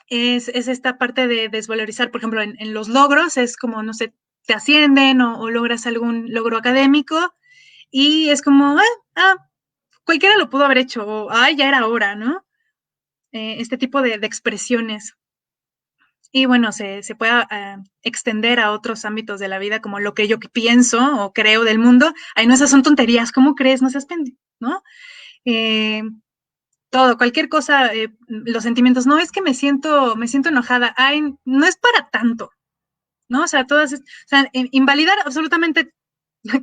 es esta parte de desvalorizar, por ejemplo, en los logros, es como, no sé, te ascienden o logras algún logro académico y es como, cualquiera lo pudo haber hecho, o ya era hora, ¿no? Este tipo de expresiones. Y bueno, se puede extender a otros ámbitos de la vida, como lo que yo pienso o creo del mundo. Ay, no, esas son tonterías, ¿cómo crees? No seas pendejo, ¿no? Todo, cualquier cosa, los sentimientos, no, es que me siento enojada, ay, no es para tanto, ¿no? O sea, o sea, invalidar absolutamente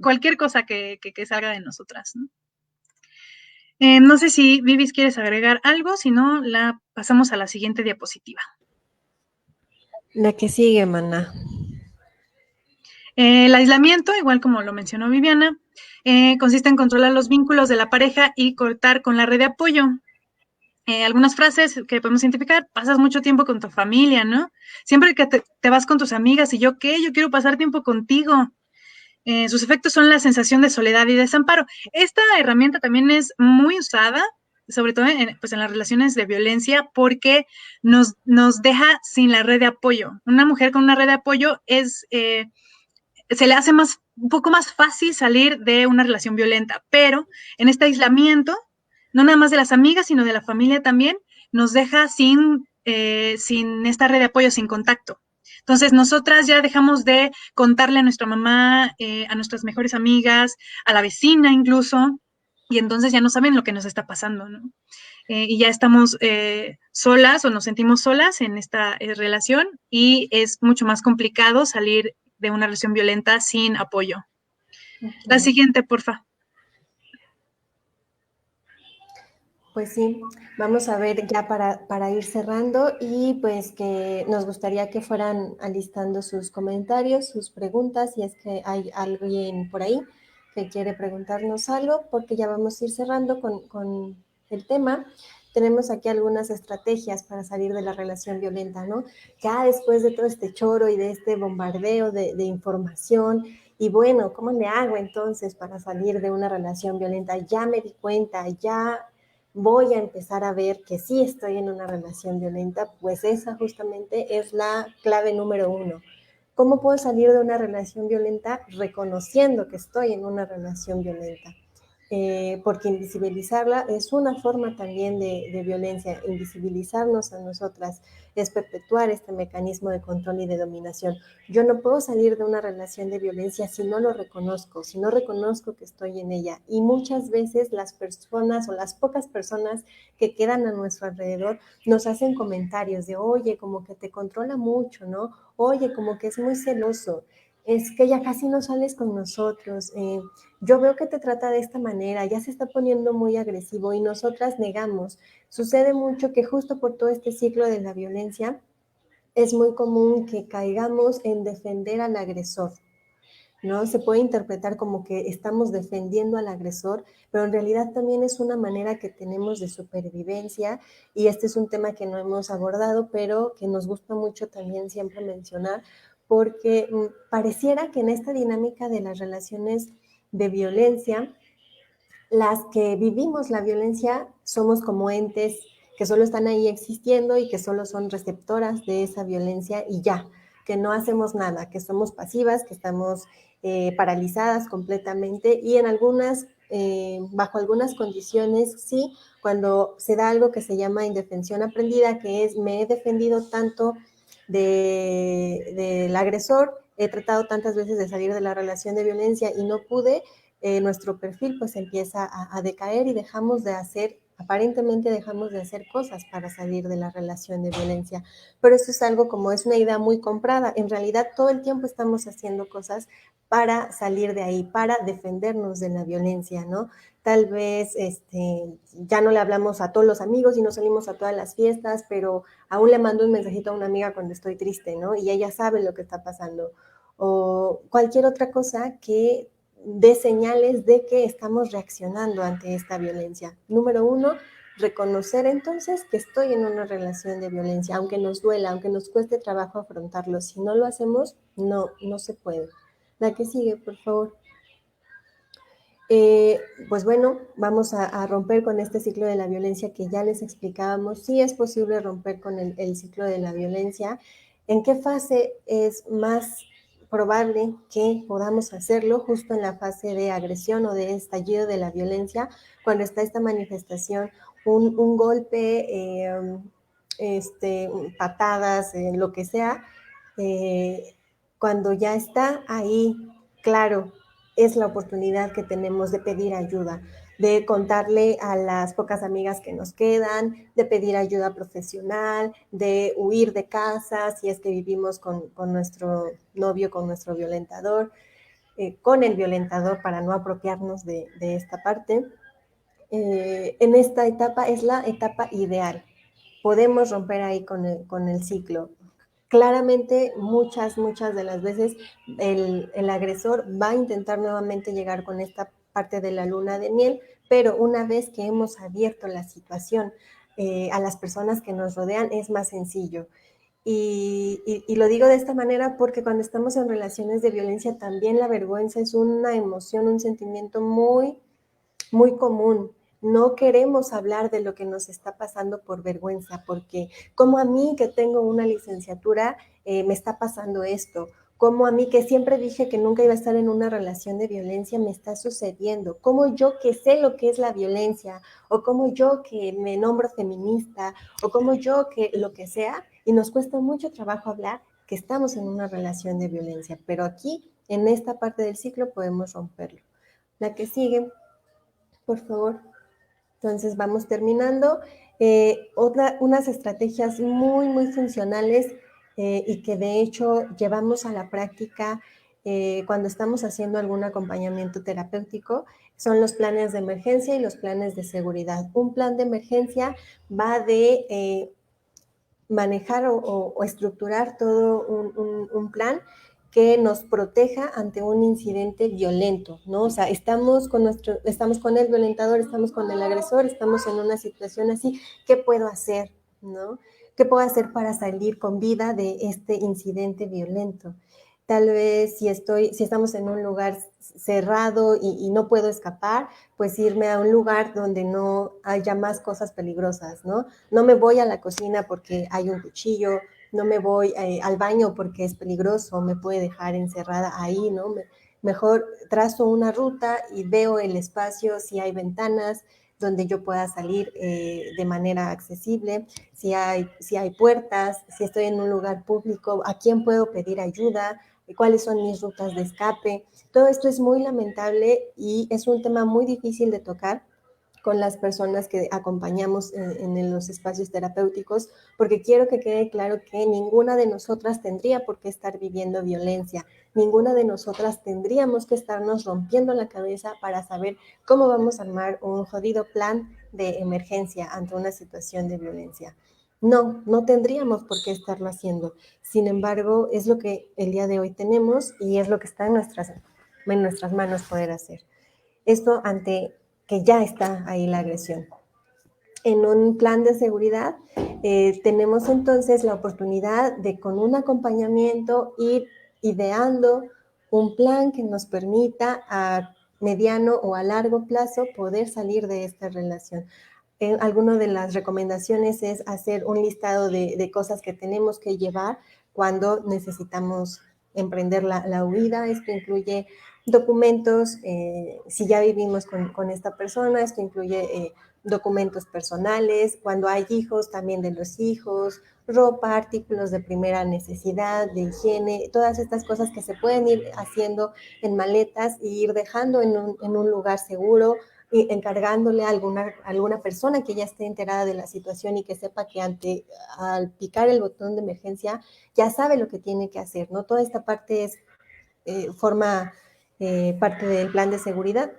cualquier cosa que salga de nosotras, ¿no? No sé si Vivis quieres agregar algo, si no, la pasamos a la siguiente diapositiva. La que sigue, Mana. El aislamiento, igual como lo mencionó Viviana, consiste en controlar los vínculos de la pareja y cortar con la red de apoyo. Algunas frases que podemos identificar, pasas mucho tiempo con tu familia, ¿no? Siempre que te vas con tus amigas y yo, ¿qué? Yo quiero pasar tiempo contigo. Sus efectos son la sensación de soledad y desamparo. Esta herramienta también es muy usada, sobre todo pues en las relaciones de violencia, porque nos deja sin la red de apoyo. Una mujer con una red de apoyo se le hace un poco más fácil salir de una relación violenta, pero en este aislamiento, no nada más de las amigas, sino de la familia también, nos deja sin esta red de apoyo, sin contacto. Entonces, nosotras ya dejamos de contarle a nuestra mamá, a nuestras mejores amigas, a la vecina incluso, y entonces ya no saben lo que nos está pasando, ¿no? Y ya estamos solas o nos sentimos solas en esta relación y es mucho más complicado salir de una relación violenta sin apoyo. La siguiente, porfa. Pues sí, vamos a ver ya para ir cerrando y pues que nos gustaría que fueran alistando sus comentarios, sus preguntas, si es que hay alguien por ahí que quiere preguntarnos algo, porque ya vamos a ir cerrando con el tema. Tenemos aquí algunas estrategias para salir de la relación violenta, ¿no? Ya después de todo este choro y de este bombardeo de información, y bueno, ¿cómo le hago entonces para salir de una relación violenta? Ya me di cuenta, ya voy a empezar a ver que sí estoy en una relación violenta, pues esa justamente es la clave número 1. ¿Cómo puedo salir de una relación violenta? Reconociendo que estoy en una relación violenta. porque invisibilizarla es una forma también de violencia. Invisibilizarnos a nosotras es perpetuar este mecanismo de control y de dominación. Yo no puedo salir de una relación de violencia si no lo reconozco, si no reconozco que estoy en ella. Y muchas veces las personas o las pocas personas que quedan a nuestro alrededor nos hacen comentarios de, oye, como que te controla mucho, ¿no? Oye, como que es muy celoso, es que ya casi no sales con nosotros, yo veo que te trata de esta manera, ya se está poniendo muy agresivo y nosotras negamos. Sucede mucho que justo por todo este ciclo de la violencia es muy común que caigamos en defender al agresor, ¿no? Se puede interpretar como que estamos defendiendo al agresor, pero en realidad también es una manera que tenemos de supervivencia y este es un tema que no hemos abordado, pero que nos gusta mucho también siempre mencionar, porque pareciera que en esta dinámica de las relaciones de violencia, las que vivimos la violencia somos como entes que solo están ahí existiendo y que solo son receptoras de esa violencia y ya, que no hacemos nada, que somos pasivas, que estamos paralizadas completamente y en algunas, bajo algunas condiciones, sí, cuando se da algo que se llama indefensión aprendida, que es me he defendido tanto del agresor, he tratado tantas veces de salir de la relación de violencia y no pude, nuestro perfil pues empieza a decaer y dejamos de hacer, aparentemente dejamos de hacer cosas para salir de la relación de violencia. Pero esto es algo como es una idea muy comprada. En realidad todo el tiempo estamos haciendo cosas para salir de ahí, para defendernos de la violencia, ¿no? Tal vez ya no le hablamos a todos los amigos y no salimos a todas las fiestas, pero aún le mando un mensajito a una amiga cuando estoy triste, ¿no? Y ella sabe lo que está pasando. O cualquier otra cosa que de señales de que estamos reaccionando ante esta violencia. Número uno, reconocer entonces que estoy en una relación de violencia, aunque nos duela, aunque nos cueste trabajo afrontarlo. Si no lo hacemos, no se puede. La que sigue, por favor. Pues bueno, vamos a romper con este ciclo de la violencia que ya les explicábamos. Sí es posible romper con el ciclo de la violencia. ¿En qué fase es más probable que podamos hacerlo? Justo en la fase de agresión o de estallido de la violencia, cuando está esta manifestación, un golpe, patadas, lo que sea, cuando ya está ahí, claro, es la oportunidad que tenemos de pedir ayuda, de contarle a las pocas amigas que nos quedan, de pedir ayuda profesional, de huir de casa si es que vivimos con nuestro novio, con nuestro violentador, con el violentador para no apropiarnos de esta parte. En esta etapa es la etapa ideal. Podemos romper ahí con el ciclo. Claramente, muchas de las veces el agresor va a intentar nuevamente llegar con esta parte de la luna de miel, pero una vez que hemos abierto la situación a las personas que nos rodean, es más sencillo. Y lo digo de esta manera porque cuando estamos en relaciones de violencia, también la vergüenza es una emoción, un sentimiento muy común. No queremos hablar de lo que nos está pasando por vergüenza, porque como a mí que tengo una licenciatura me está pasando esto, como a mí que siempre dije que nunca iba a estar en una relación de violencia me está sucediendo, como yo que sé lo que es la violencia, o como yo que me nombro feminista, o como yo que lo que sea, y nos cuesta mucho trabajo hablar que estamos en una relación de violencia, pero aquí, en esta parte del ciclo, podemos romperlo. La que sigue, por favor. Entonces vamos terminando. Unas estrategias muy funcionales y que de hecho llevamos a la práctica cuando estamos haciendo algún acompañamiento terapéutico son los planes de emergencia y los planes de seguridad. Un plan de emergencia va de manejar o estructurar todo un plan que nos proteja ante un incidente violento, ¿no? O sea, estamos con el violentador, estamos con el agresor, estamos en una situación así, ¿qué puedo hacer, no? ¿Qué puedo hacer para salir con vida de este incidente violento? Tal vez si estamos en un lugar cerrado y no puedo escapar, pues irme a un lugar donde no haya más cosas peligrosas, ¿no? No me voy a la cocina porque hay un cuchillo, no me voy al baño porque es peligroso, me puede dejar encerrada ahí, ¿no? mejor trazo una ruta y veo el espacio, si hay ventanas donde yo pueda salir de manera accesible, si hay puertas, si estoy en un lugar público, a quién puedo pedir ayuda, cuáles son mis rutas de escape. Todo esto es muy lamentable y es un tema muy difícil de tocar con las personas que acompañamos en los espacios terapéuticos, porque quiero que quede claro que ninguna de nosotras tendría por qué estar viviendo violencia, ninguna de nosotras tendríamos que estarnos rompiendo la cabeza para saber cómo vamos a armar un jodido plan de emergencia ante una situación de violencia. No, no tendríamos por qué estarlo haciendo. Sin embargo, es lo que el día de hoy tenemos y es lo que está en nuestras manos poder hacer. Esto ante que ya está ahí la agresión. En un plan de seguridad tenemos entonces la oportunidad de, con un acompañamiento, ir ideando un plan que nos permita a mediano o a largo plazo poder salir de esta relación. Alguna de las recomendaciones es hacer un listado de cosas que tenemos que llevar cuando necesitamos emprender la huida. Esto incluye documentos, si ya vivimos con esta persona, esto incluye documentos personales, cuando hay hijos, también de los hijos, ropa, artículos de primera necesidad, de higiene, todas estas cosas que se pueden ir haciendo en maletas y ir dejando en un lugar seguro, y encargándole a alguna persona que ya esté enterada de la situación y que sepa que al picar el botón de emergencia ya sabe lo que tiene que hacer, ¿no? Toda esta parte forma parte del plan de seguridad,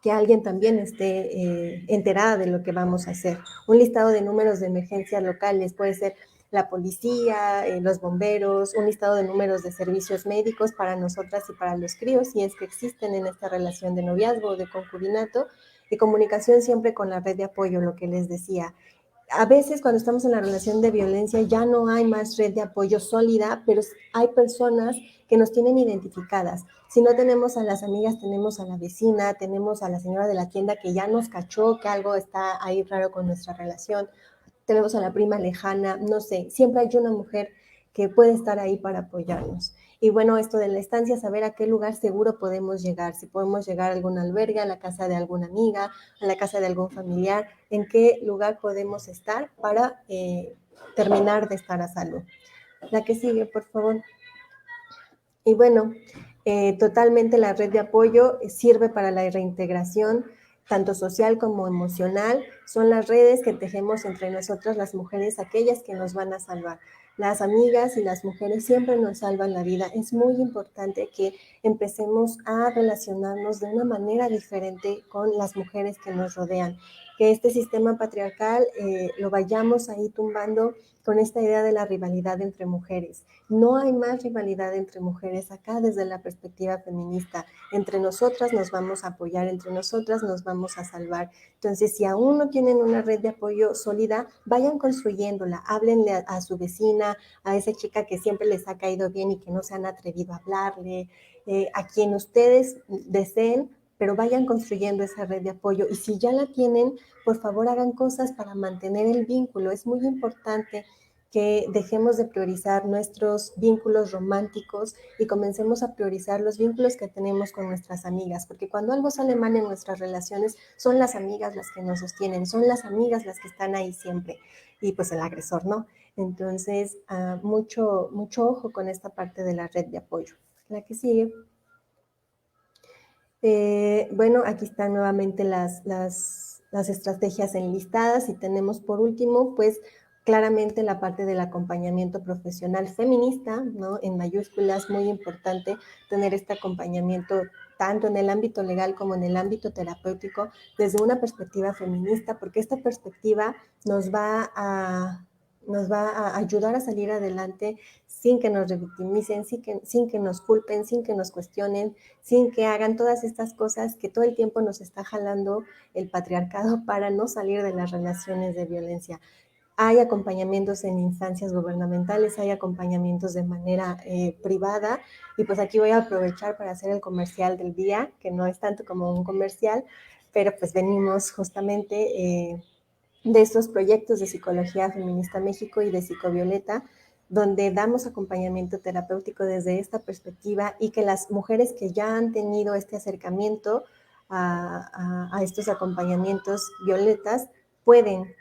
que alguien también esté enterada de lo que vamos a hacer. Un listado de números de emergencias locales, puede ser la policía, los bomberos, un listado de números de servicios médicos para nosotras y para los críos, si es que existen en esta relación de noviazgo o de concubinato, y comunicación siempre con la red de apoyo, lo que les decía. A veces cuando estamos en la relación de violencia ya no hay más red de apoyo sólida, pero hay personas que nos tienen identificadas. Si no tenemos a las amigas, tenemos a la vecina, tenemos a la señora de la tienda que ya nos cachó que algo está ahí raro con nuestra relación, tenemos a la prima lejana, no sé, siempre hay una mujer que puede estar ahí para apoyarnos. Y bueno, esto de la estancia, saber a qué lugar seguro podemos llegar, si podemos llegar a alguna albergue, a la casa de alguna amiga, a la casa de algún familiar, en qué lugar podemos estar para terminar de estar a salvo. La que sigue, por favor. Y bueno, totalmente la red de apoyo sirve para la reintegración, tanto social como emocional. Son las redes que tejemos entre nosotras las mujeres, aquellas que nos van a salvar. Las amigas y las mujeres siempre nos salvan la vida. Es muy importante que empecemos a relacionarnos de una manera diferente con las mujeres que nos rodean, que este sistema patriarcal lo vayamos ahí tumbando con esta idea de la rivalidad entre mujeres. No hay más rivalidad entre mujeres acá desde la perspectiva feminista. Entre nosotras nos vamos a apoyar, entre nosotras nos vamos a salvar. Entonces, si aún no tienen una red de apoyo sólida, vayan construyéndola. Háblenle a su vecina, a esa chica que siempre les ha caído bien y que no se han atrevido a hablarle, a quien ustedes deseen, pero vayan construyendo esa red de apoyo. Y si ya la tienen, por favor hagan cosas para mantener el vínculo. Es muy importante que dejemos de priorizar nuestros vínculos románticos y comencemos a priorizar los vínculos que tenemos con nuestras amigas, porque cuando algo sale mal en nuestras relaciones, son las amigas las que nos sostienen, son las amigas las que están ahí siempre, y pues el agresor, ¿no? Entonces, mucho ojo con esta parte de la red de apoyo. La que sigue. Bueno, aquí están nuevamente las estrategias enlistadas y tenemos por último, pues claramente la parte del acompañamiento profesional feminista, ¿no? En mayúsculas, muy importante tener este acompañamiento tanto en el ámbito legal como en el ámbito terapéutico desde una perspectiva feminista, porque esta perspectiva nos va a ayudar a salir adelante sin que nos revictimicen, sin que nos culpen, sin que nos cuestionen, sin que hagan todas estas cosas que todo el tiempo nos está jalando el patriarcado para no salir de las relaciones de violencia. Hay acompañamientos en instancias gubernamentales, hay acompañamientos de manera privada, y pues aquí voy a aprovechar para hacer el comercial del día, que no es tanto como un comercial, pero pues venimos justamente de estos proyectos de Psicología Feminista México y de Psicovioleta, donde damos acompañamiento terapéutico desde esta perspectiva y que las mujeres que ya han tenido este acercamiento a estos acompañamientos violetas pueden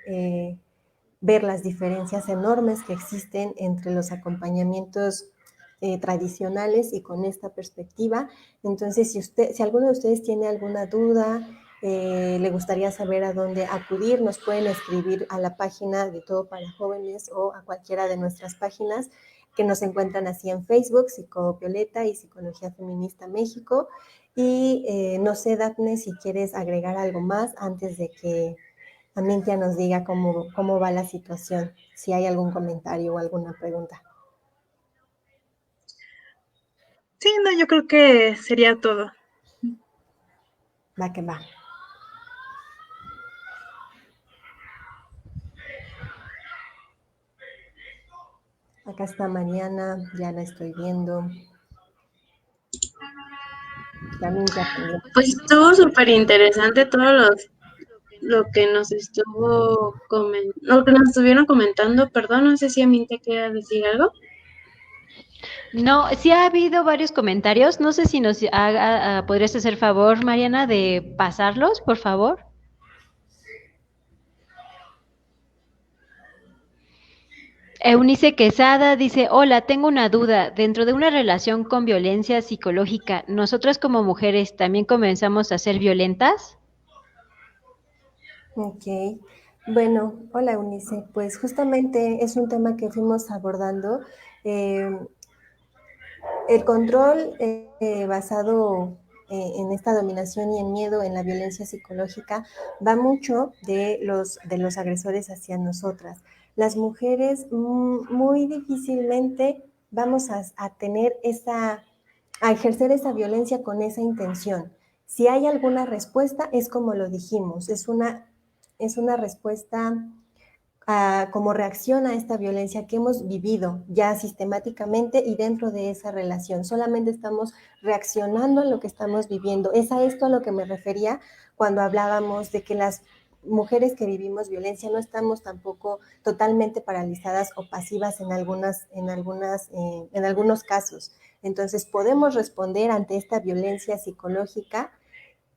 ver las diferencias enormes que existen entre los acompañamientos tradicionales y con esta perspectiva. Entonces, si alguno de ustedes tiene alguna duda, le gustaría saber a dónde acudir, nos pueden escribir a la página de Todo para Jóvenes o a cualquiera de nuestras páginas que nos encuentran así en Facebook, Psicovioleta y Psicología Feminista México. Y no sé, Daphne, si quieres agregar algo más antes de que Amintia nos diga cómo va la situación, si hay algún comentario o alguna pregunta. Sí, no, yo creo que sería todo. Va que va. Acá está Mariana, ya la estoy viendo. También ya también. Pues estuvo súper interesante lo que nos lo que nos estuvieron comentando. Perdón, no sé si Aminta quiere decir algo. No, sí ha habido varios comentarios. No sé si nos podrías hacer favor, Mariana, de pasarlos, por favor. Eunice Quesada dice, hola, tengo una duda. Dentro de una relación con violencia psicológica, ¿nosotras como mujeres también comenzamos a ser violentas? Ok. Bueno, hola Eunice. Pues justamente es un tema que fuimos abordando. El control basado en esta dominación y en miedo, en la violencia psicológica, va mucho de los agresores hacia nosotras. Las mujeres muy difícilmente vamos a tener a ejercer esa violencia con esa intención. Si hay alguna respuesta, es como lo dijimos, es una respuesta como reacción a esta violencia que hemos vivido ya sistemáticamente y dentro de esa relación. Solamente estamos reaccionando a lo que estamos viviendo. Es a esto a lo que me refería cuando hablábamos de que las mujeres que vivimos violencia no estamos tampoco totalmente paralizadas o pasivas en algunos casos. Entonces podemos responder ante esta violencia psicológica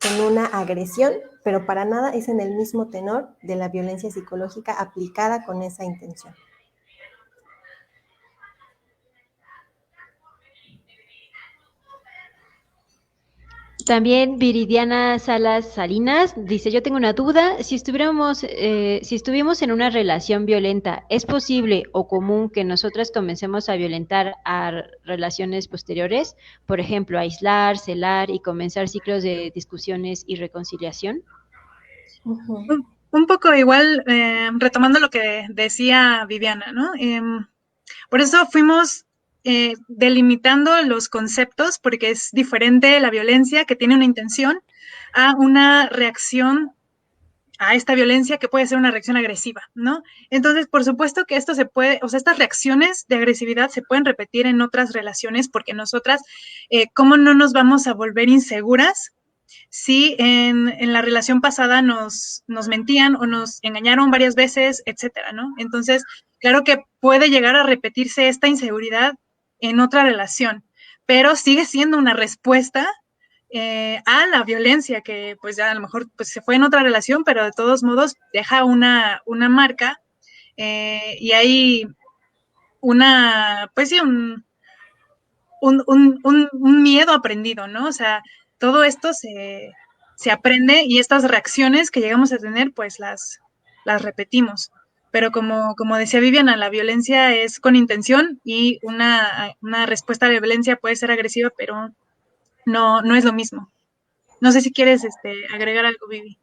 con una agresión, pero para nada es en el mismo tenor de la violencia psicológica aplicada con esa intención. También Viridiana Salas Salinas dice, yo tengo una duda, si estuvimos en una relación violenta, ¿es posible o común que nosotras comencemos a violentar a relaciones posteriores? Por ejemplo, aislar, celar y comenzar ciclos de discusiones y reconciliación. Un poco igual, retomando lo que decía Viviana, ¿no? Por eso fuimos delimitando los conceptos, porque es diferente la violencia que tiene una intención a una reacción a esta violencia que puede ser una reacción agresiva, ¿no? Entonces, por supuesto que esto se puede, o sea, estas reacciones de agresividad se pueden repetir en otras relaciones, porque nosotras, ¿cómo no nos vamos a volver inseguras si en la relación pasada nos mentían o nos engañaron varias veces, etcétera, ¿no? Entonces, claro que puede llegar a repetirse esta inseguridad en otra relación, pero sigue siendo una respuesta a la violencia que pues ya a lo mejor pues, se fue en otra relación, pero de todos modos deja una marca y hay pues sí, un miedo aprendido, ¿no? O sea, todo esto se aprende y estas reacciones que llegamos a tener, pues las repetimos. Pero como decía Viviana, la violencia es con intención y una respuesta a la violencia puede ser agresiva, pero no es lo mismo. No sé si quieres agregar algo, Vivi.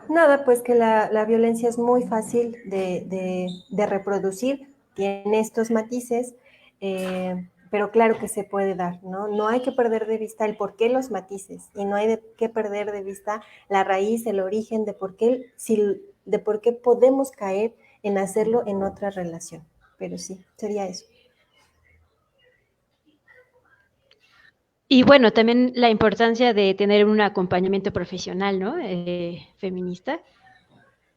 Nada, pues que la violencia es muy fácil de reproducir, tiene estos matices, pero claro que se puede dar, ¿no? No hay que perder de vista el por qué los matices y no hay que perder de vista la raíz, el origen de por qué podemos caer en hacerlo en otra relación. Pero sí, sería eso. Y bueno, también la importancia de tener un acompañamiento profesional, ¿no? Feminista,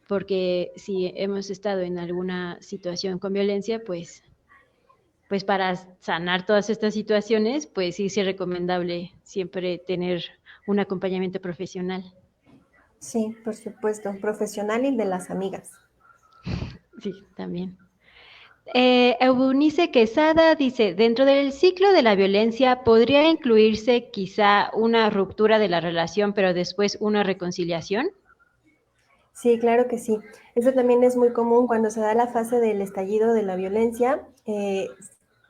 porque si hemos estado en alguna situación con violencia, pues pues para sanar todas estas situaciones, pues sí es recomendable siempre tener un acompañamiento profesional. Sí, por supuesto, profesional y de las amigas. Sí, también. Eunice Quesada dice, dentro del ciclo de la violencia podría incluirse quizá una ruptura de la relación, pero después una reconciliación. Sí, claro que sí. Eso también es muy común cuando se da la fase del estallido de la violencia.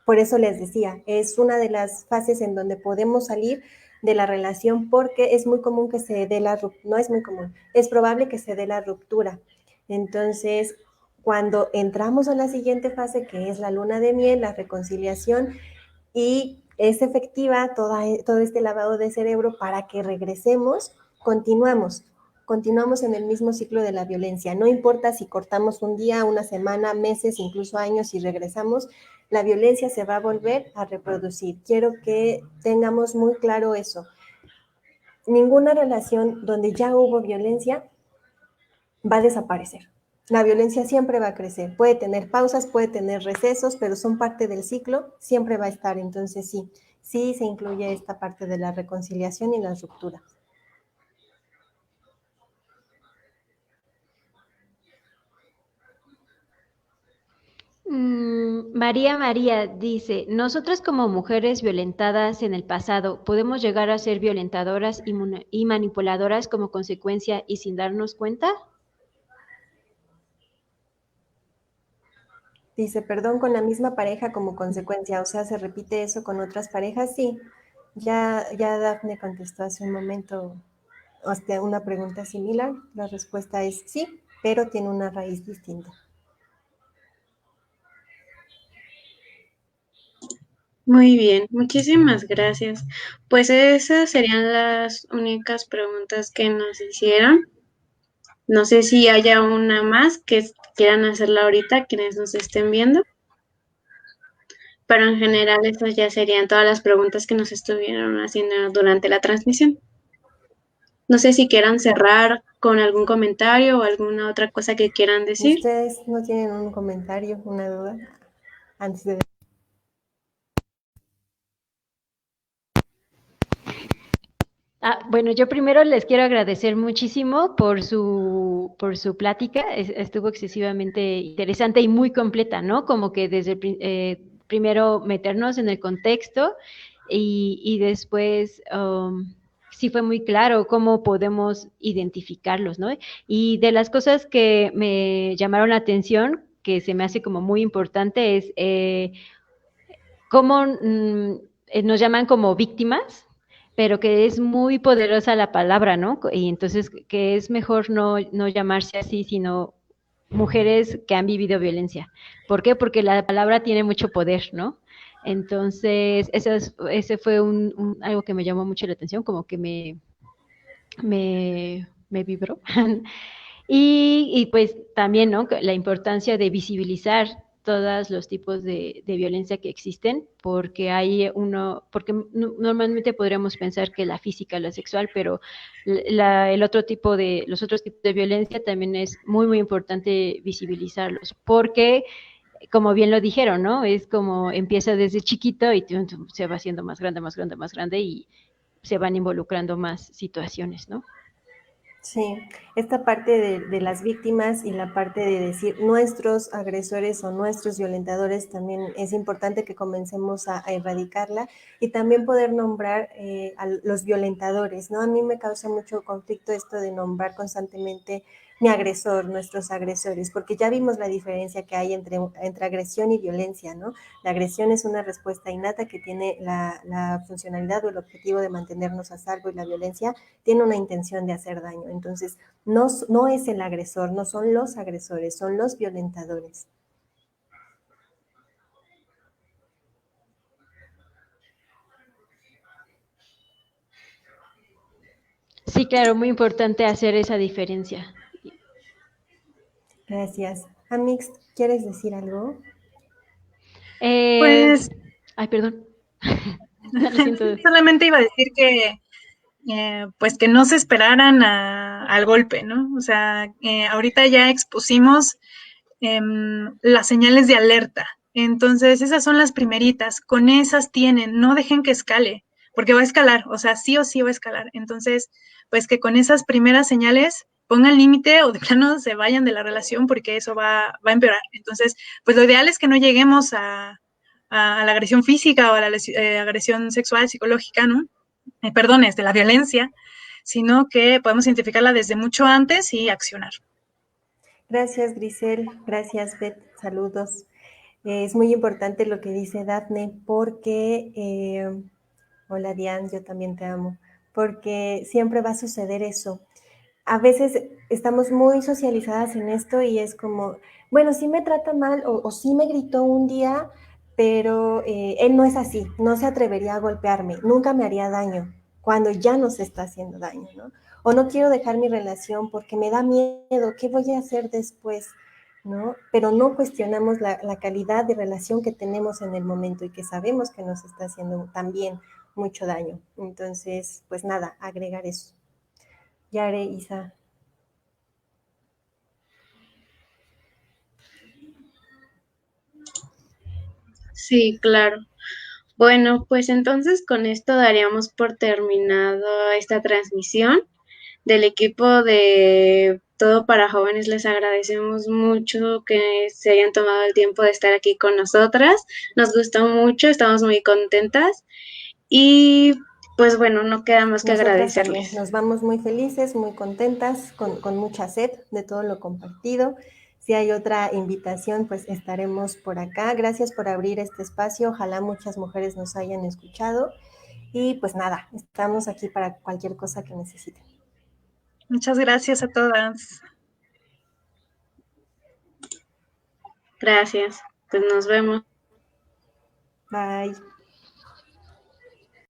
Por eso les decía, es una de las fases en donde podemos salir de la relación porque es muy común que se dé la ruptura, no es muy común, es probable que se dé la ruptura. Entonces, cuando entramos a la siguiente fase, que es la luna de miel, la reconciliación, y es efectiva todo este lavado de cerebro para que regresemos, continuamos en el mismo ciclo de la violencia. No importa si cortamos un día, una semana, meses, incluso años y regresamos, la violencia se va a volver a reproducir. Quiero que tengamos muy claro eso. Ninguna relación donde ya hubo violencia va a desaparecer. La violencia siempre va a crecer. Puede tener pausas, puede tener recesos, pero son parte del ciclo, siempre va a estar. Entonces sí se incluye esta parte de la reconciliación y la ruptura. María dice, nosotras como mujeres violentadas en el pasado, ¿podemos llegar a ser violentadoras y manipuladoras como consecuencia y sin darnos cuenta? Dice, perdón, con la misma pareja como consecuencia, o sea, ¿se repite eso con otras parejas? Sí, ya Dafne contestó hace un momento una pregunta similar. La respuesta es sí, pero tiene una raíz distinta. Muy bien, muchísimas gracias. Pues esas serían las únicas preguntas que nos hicieron. No sé si haya una más que quieran hacerla ahorita, quienes nos estén viendo. Pero en general esas ya serían todas las preguntas que nos estuvieron haciendo durante la transmisión. No sé si quieran cerrar con algún comentario o alguna otra cosa que quieran decir. ¿Ustedes no tienen un comentario, una duda antes de... Bueno, yo primero les quiero agradecer muchísimo por su plática. Estuvo excesivamente interesante y muy completa, ¿no? Como que desde primero meternos en el contexto y después sí fue muy claro cómo podemos identificarlos, ¿no? Y de las cosas que me llamaron la atención, que se me hace como muy importante, es cómo nos llaman como víctimas, pero que es muy poderosa la palabra, ¿no? Y entonces que es mejor no llamarse así, sino mujeres que han vivido violencia. ¿Por qué? Porque la palabra tiene mucho poder, ¿no? Entonces, ese fue algo que me llamó mucho la atención, como que me vibró. Y pues también, ¿no? La importancia de visibilizar todos los tipos de violencia que existen, porque porque normalmente podríamos pensar que la física, la sexual, pero los otros tipos de violencia también es muy, muy importante visibilizarlos, porque como bien lo dijeron, ¿no? Es como empieza desde chiquito y se va haciendo más grande, más grande, más grande y se van involucrando más situaciones, ¿no? Sí, esta parte de las víctimas y la parte de decir nuestros agresores o nuestros violentadores también es importante que comencemos a erradicarla y también poder nombrar a los violentadores, ¿no? A mí me causa mucho conflicto esto de nombrar constantemente mi agresor, nuestros agresores, porque ya vimos la diferencia que hay entre agresión y violencia, ¿no? La agresión es una respuesta innata que tiene la funcionalidad o el objetivo de mantenernos a salvo y la violencia tiene una intención de hacer daño. Entonces, no es el agresor, no son los agresores, son los violentadores. Sí, claro, muy importante hacer esa diferencia. Gracias. Amix, ¿quieres decir algo? Pues Ay, perdón. No, lo siento. solamente iba a decir que pues que no se esperaran al golpe, ¿no? O sea, ahorita ya expusimos las señales de alerta. Entonces, esas son las primeritas, con esas tienen, no dejen que escale, porque va a escalar, o sea, sí o sí va a escalar. Entonces, pues que con esas primeras señales pongan límite o de plano se vayan de la relación porque eso va a empeorar. Entonces, pues lo ideal es que no lleguemos a la agresión física o a la agresión sexual, psicológica, ¿no? Perdón, de la violencia, sino que podemos identificarla desde mucho antes y accionar. Gracias, Grisel. Gracias, Beth. Saludos. Es muy importante lo que dice Daphne porque, hola Diane, yo también te amo, porque siempre va a suceder eso. A veces estamos muy socializadas en esto y es como, bueno, sí me trata mal o sí me gritó un día, pero él no es así, no se atrevería a golpearme, nunca me haría daño, cuando ya nos está haciendo daño, ¿no? O no quiero dejar mi relación porque me da miedo, ¿qué voy a hacer después? ¿No? Pero no cuestionamos la calidad de relación que tenemos en el momento y que sabemos que nos está haciendo también mucho daño. Entonces, pues nada, agregar eso. Yare, Isa. Sí, claro. Bueno, pues entonces con esto daríamos por terminado esta transmisión. Del equipo de Todo para Jóvenes les agradecemos mucho que se hayan tomado el tiempo de estar aquí con nosotras. Nos gustó mucho, estamos muy contentas y pues bueno, no queda más que Nosotras también agradecerles. nos vamos muy felices, muy contentas, con mucha sed de todo lo compartido. Si hay otra invitación, pues estaremos por acá. Gracias por abrir este espacio. Ojalá muchas mujeres nos hayan escuchado. Y pues nada, estamos aquí para cualquier cosa que necesiten. Muchas gracias a todas. Gracias, pues nos vemos. Bye.